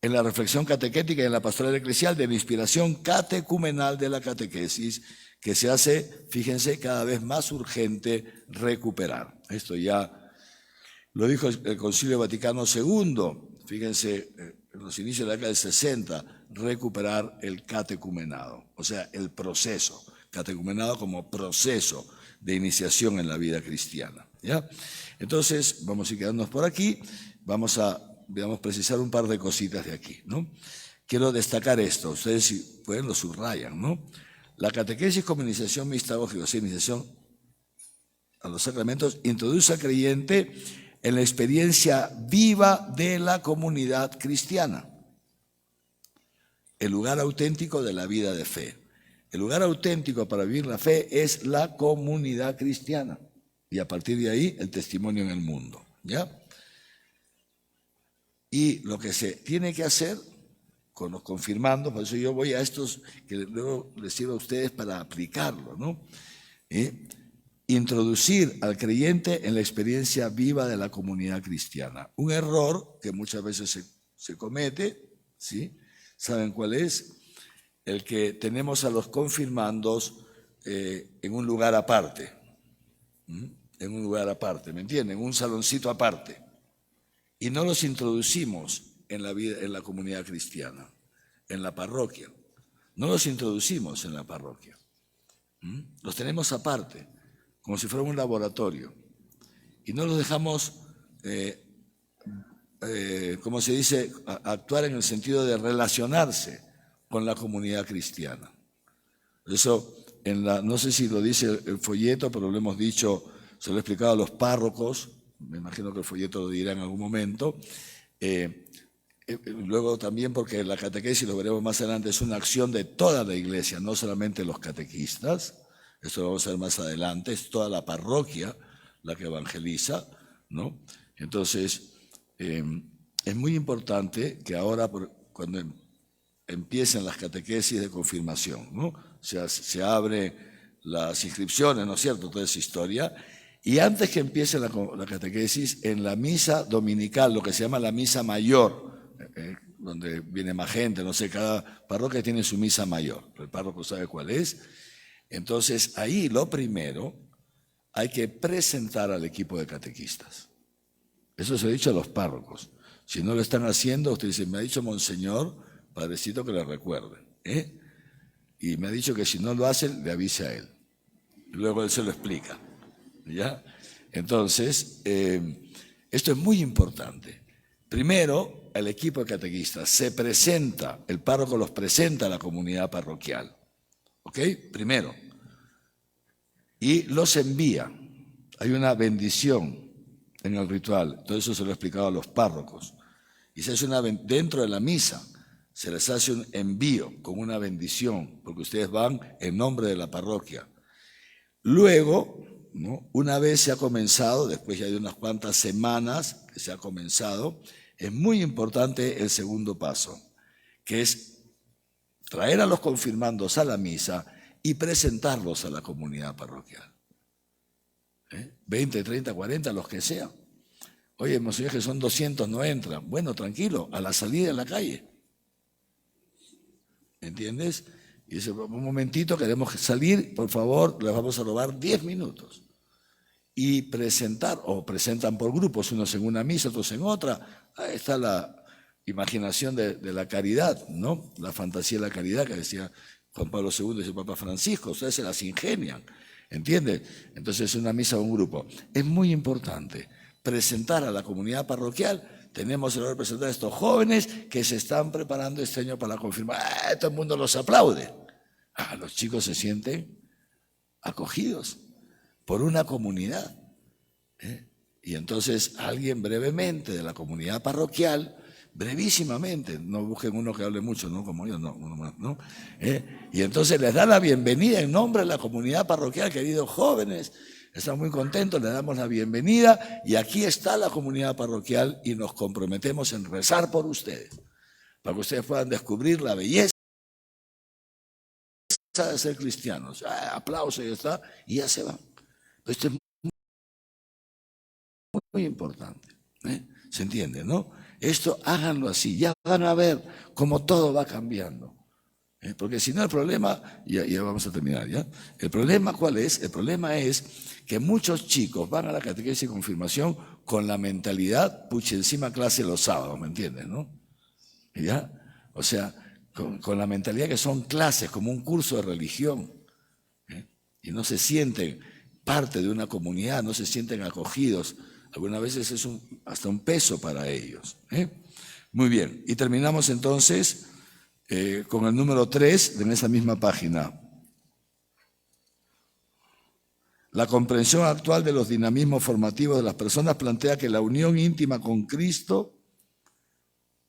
en la reflexión catequética y en la pastoral eclesial de la inspiración catecumenal de la catequesis, que se hace, fíjense, cada vez más urgente recuperar. Esto ya lo dijo el Concilio Vaticano II, fíjense, en los inicios de la década del 60, recuperar el catecumenado, o sea, el proceso, catecumenado como proceso de iniciación en la vida cristiana. ¿Ya? Entonces, vamos a ir quedándonos por aquí, vamos a precisar un par de cositas de aquí, ¿no? Quiero destacar esto, ustedes si pueden lo subrayan, ¿no? La catequesis como iniciación mistagógica, o sea, iniciación a los sacramentos, introduce al creyente en la experiencia viva de la comunidad cristiana, el lugar auténtico de la vida de fe. El lugar auténtico para vivir la fe es la comunidad cristiana. Y a partir de ahí, el testimonio en el mundo, ¿ya? Y lo que se tiene que hacer con los confirmandos, por eso yo voy a estos que luego les sirvo a ustedes para aplicarlo, ¿no? Introducir al creyente en la experiencia viva de la comunidad cristiana. Un error que muchas veces se comete, ¿sí? ¿Saben cuál es? El que tenemos a los confirmandos en un lugar aparte. En un lugar aparte, ¿me entienden? En un saloncito aparte. Y no los introducimos en la vida, en la comunidad cristiana, en la parroquia. No los introducimos en la parroquia. Los tenemos aparte, como si fuera un laboratorio. Y no los dejamos, como se dice, actuar en el sentido de relacionarse con la comunidad cristiana. Eso, no sé si lo dice el folleto, pero lo hemos dicho. Se lo he explicado a los párrocos, me imagino que el folleto lo dirá en algún momento. Luego también porque la catequesis, lo veremos más adelante, es una acción de toda la iglesia, no solamente los catequistas, esto lo vamos a ver más adelante, es toda la parroquia la que evangeliza, ¿no? Entonces, es muy importante que ahora, cuando empiecen las catequesis de confirmación, ¿no? O sea, se abren las inscripciones, ¿no es cierto?, toda esa historia. Y antes que empiece la catequesis, en la misa dominical, lo que se llama la misa mayor, donde viene más gente, no sé, cada parroquia tiene su misa mayor, el párroco sabe cuál es. Entonces, ahí lo primero, hay que presentar al equipo de catequistas. Eso se lo he dicho a los párrocos. Si no lo están haciendo, usted dice, me ha dicho Monseñor, padrecito, que le recuerden. Y me ha dicho que si no lo hacen, le avise a él. Luego él se lo explica. ¿Ya? Entonces, esto es muy importante. Primero, el equipo de catequistas se presenta, el párroco los presenta a la comunidad parroquial. ¿Ok? Primero. Y los envía. Hay una bendición en el ritual. Todo eso se lo he explicado a los párrocos. Y se hace dentro de la misa, se les hace un envío con una bendición, porque ustedes van en nombre de la parroquia. Luego, ¿no? Una vez se ha comenzado, después ya de unas cuantas semanas que se ha comenzado, es muy importante el segundo paso, que es traer a los confirmandos a la misa y presentarlos a la comunidad parroquial. 20, 30, 40, los que sean. Oye, monseñor, que son 200, no entran. Bueno, tranquilo, a la salida en la calle. ¿Entiendes? Y dice, un momentito, queremos salir, por favor, les vamos a robar 10 minutos. Y presentar, o presentan por grupos, unos en una misa, otros en otra. Ahí está la imaginación de la caridad, ¿no? La fantasía de la caridad que decía Juan Pablo II y el Papa Francisco. Ustedes se las ingenian, ¿entiendes? Entonces, una misa o un grupo. Es muy importante presentar a la comunidad parroquial. Tenemos el honor de presentar a estos jóvenes que se están preparando este año para la confirmación. Todo el mundo los aplaude. Los chicos se sienten acogidos, por una comunidad. Y entonces alguien brevemente de la comunidad parroquial, brevísimamente, no busquen uno que hable mucho, ¿no? Como yo, no, uno más, ¿no? Y entonces les da la bienvenida en nombre de la comunidad parroquial, queridos jóvenes, están muy contentos, les damos la bienvenida y aquí está la comunidad parroquial y nos comprometemos en rezar por ustedes, para que ustedes puedan descubrir la belleza de ser cristianos. Aplauso y está, y ya se van. Esto es muy importante, ¿se entiende, no? Esto háganlo así, ya van a ver cómo todo va cambiando. Porque si no el problema, ya vamos a terminar, ¿ya? ¿El problema cuál es? El problema es que muchos chicos van a la catequesis y confirmación con la mentalidad, pucha, encima clase los sábados, ¿me entiendes, no? ¿Ya? O sea, con la mentalidad que son clases, como un curso de religión, y no se sienten parte de una comunidad, no se sienten acogidos. Algunas veces es hasta un peso para ellos. Muy bien, y terminamos entonces con el número 3 en esa misma página. La comprensión actual de los dinamismos formativos de las personas plantea que la unión íntima con Cristo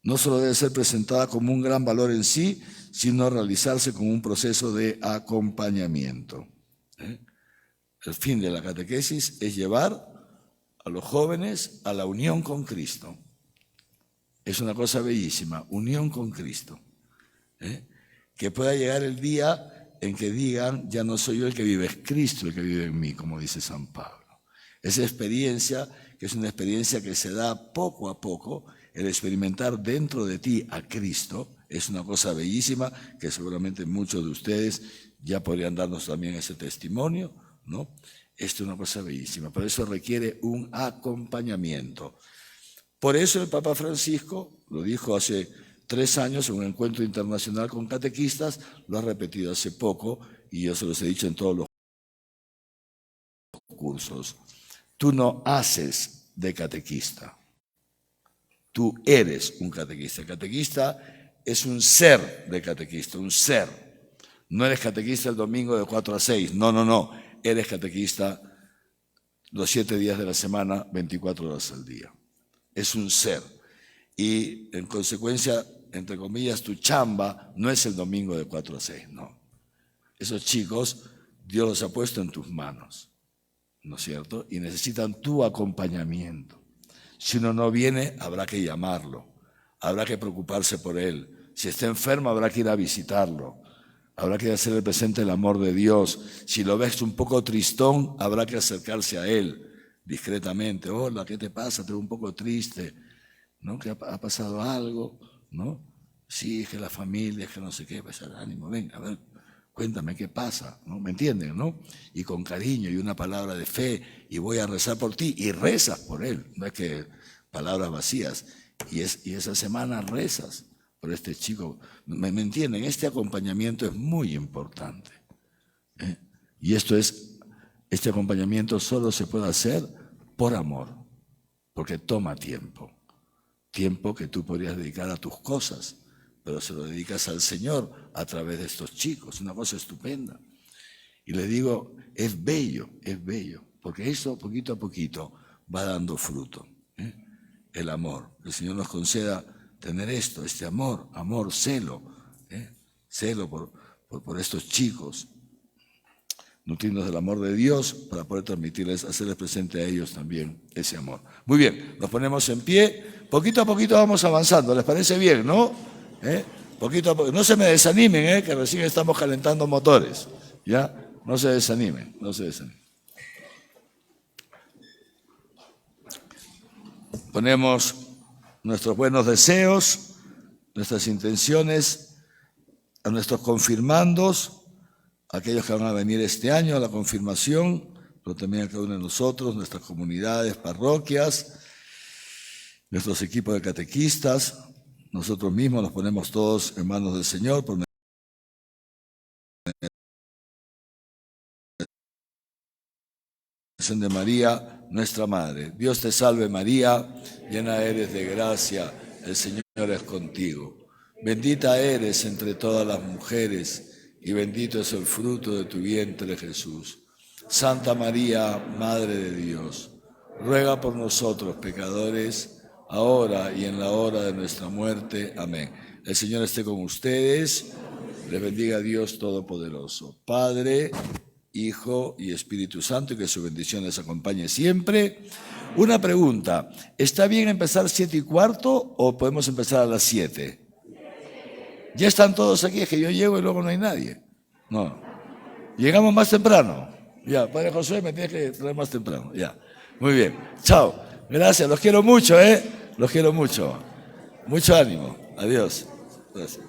no solo debe ser presentada como un gran valor en sí, sino realizarse como un proceso de acompañamiento. El fin de la catequesis es llevar a los jóvenes a la unión con Cristo. Es una cosa bellísima, unión con Cristo. Que pueda llegar el día en que digan, ya no soy yo el que vive, es Cristo el que vive en mí, como dice San Pablo. Esa experiencia, que es una experiencia que se da poco a poco, el experimentar dentro de ti a Cristo, es una cosa bellísima que seguramente muchos de ustedes ya podrían darnos también ese testimonio, ¿no? Esto es una cosa bellísima, pero eso requiere un acompañamiento. Por eso el Papa Francisco lo dijo hace 3 años en un encuentro internacional con catequistas, lo ha repetido hace poco y yo se los he dicho en todos los cursos. Tú no haces de catequista, tú eres un catequista. El catequista es un ser de catequista, un ser. No eres catequista el domingo de 4 a 6, no. Eres catequista los 7 días de la semana, 24 horas al día. Es un ser. Y en consecuencia, entre comillas, tu chamba no es el domingo de 4 a 6, no. Esos chicos, Dios los ha puesto en tus manos, ¿no es cierto? Y necesitan tu acompañamiento. Si uno no viene, habrá que llamarlo, habrá que preocuparse por él. Si está enfermo, habrá que ir a visitarlo. Habrá que hacerle presente el amor de Dios. Si lo ves un poco tristón, habrá que acercarse a él discretamente. Hola, ¿qué te pasa? Te veo un poco triste, ¿no? ¿Que ha pasado algo? ¿No? Sí, es que la familia, es que no sé qué, pues ánimo, ven, a ver, cuéntame qué pasa, ¿no? ¿Me entienden, no? Y con cariño y una palabra de fe, y voy a rezar por ti, y rezas por él, no es que palabras vacías, y esa semana rezas por este chico. ¿Me entienden? Este acompañamiento es muy importante. Y este acompañamiento solo se puede hacer por amor, porque toma tiempo. Tiempo que tú podrías dedicar a tus cosas, pero se lo dedicas al Señor a través de estos chicos. Una cosa estupenda. Y les digo, es bello, porque eso poquito a poquito va dando fruto. El amor. El Señor nos conceda tener esto, este amor, celo, celo por estos chicos, nutrirnos del amor de Dios para poder transmitirles, hacerles presente a ellos también ese amor. Muy bien, nos ponemos en pie, poquito a poquito vamos avanzando, ¿les parece bien, no? Poquito a poquito, no se me desanimen, que recién estamos calentando motores, ¿ya? No se desanimen. Ponemos nuestros buenos deseos, nuestras intenciones a nuestros confirmandos, aquellos que van a venir este año a la confirmación, pero también a cada uno de nosotros, nuestras comunidades, parroquias, nuestros equipos de catequistas, nosotros mismos nos ponemos todos en manos del Señor por de María, nuestra Madre. Dios te salve María, llena eres de gracia, el Señor es contigo. Bendita eres entre todas las mujeres y bendito es el fruto de tu vientre Jesús. Santa María, Madre de Dios, ruega por nosotros pecadores, ahora y en la hora de nuestra muerte. Amén. El Señor esté con ustedes. Les bendiga Dios Todopoderoso, Padre, Hijo y Espíritu Santo, y que su bendición les acompañe siempre. Una pregunta, ¿está bien empezar 7:15 o podemos empezar a las 7? ¿Ya están todos aquí? Es que yo llego y luego no hay nadie. No. ¿Llegamos más temprano? Ya, Padre Josué, me tienes que traer más temprano. Ya. Muy bien. Chao. Gracias. Los quiero mucho, Los quiero mucho. Mucho ánimo. Adiós. Gracias.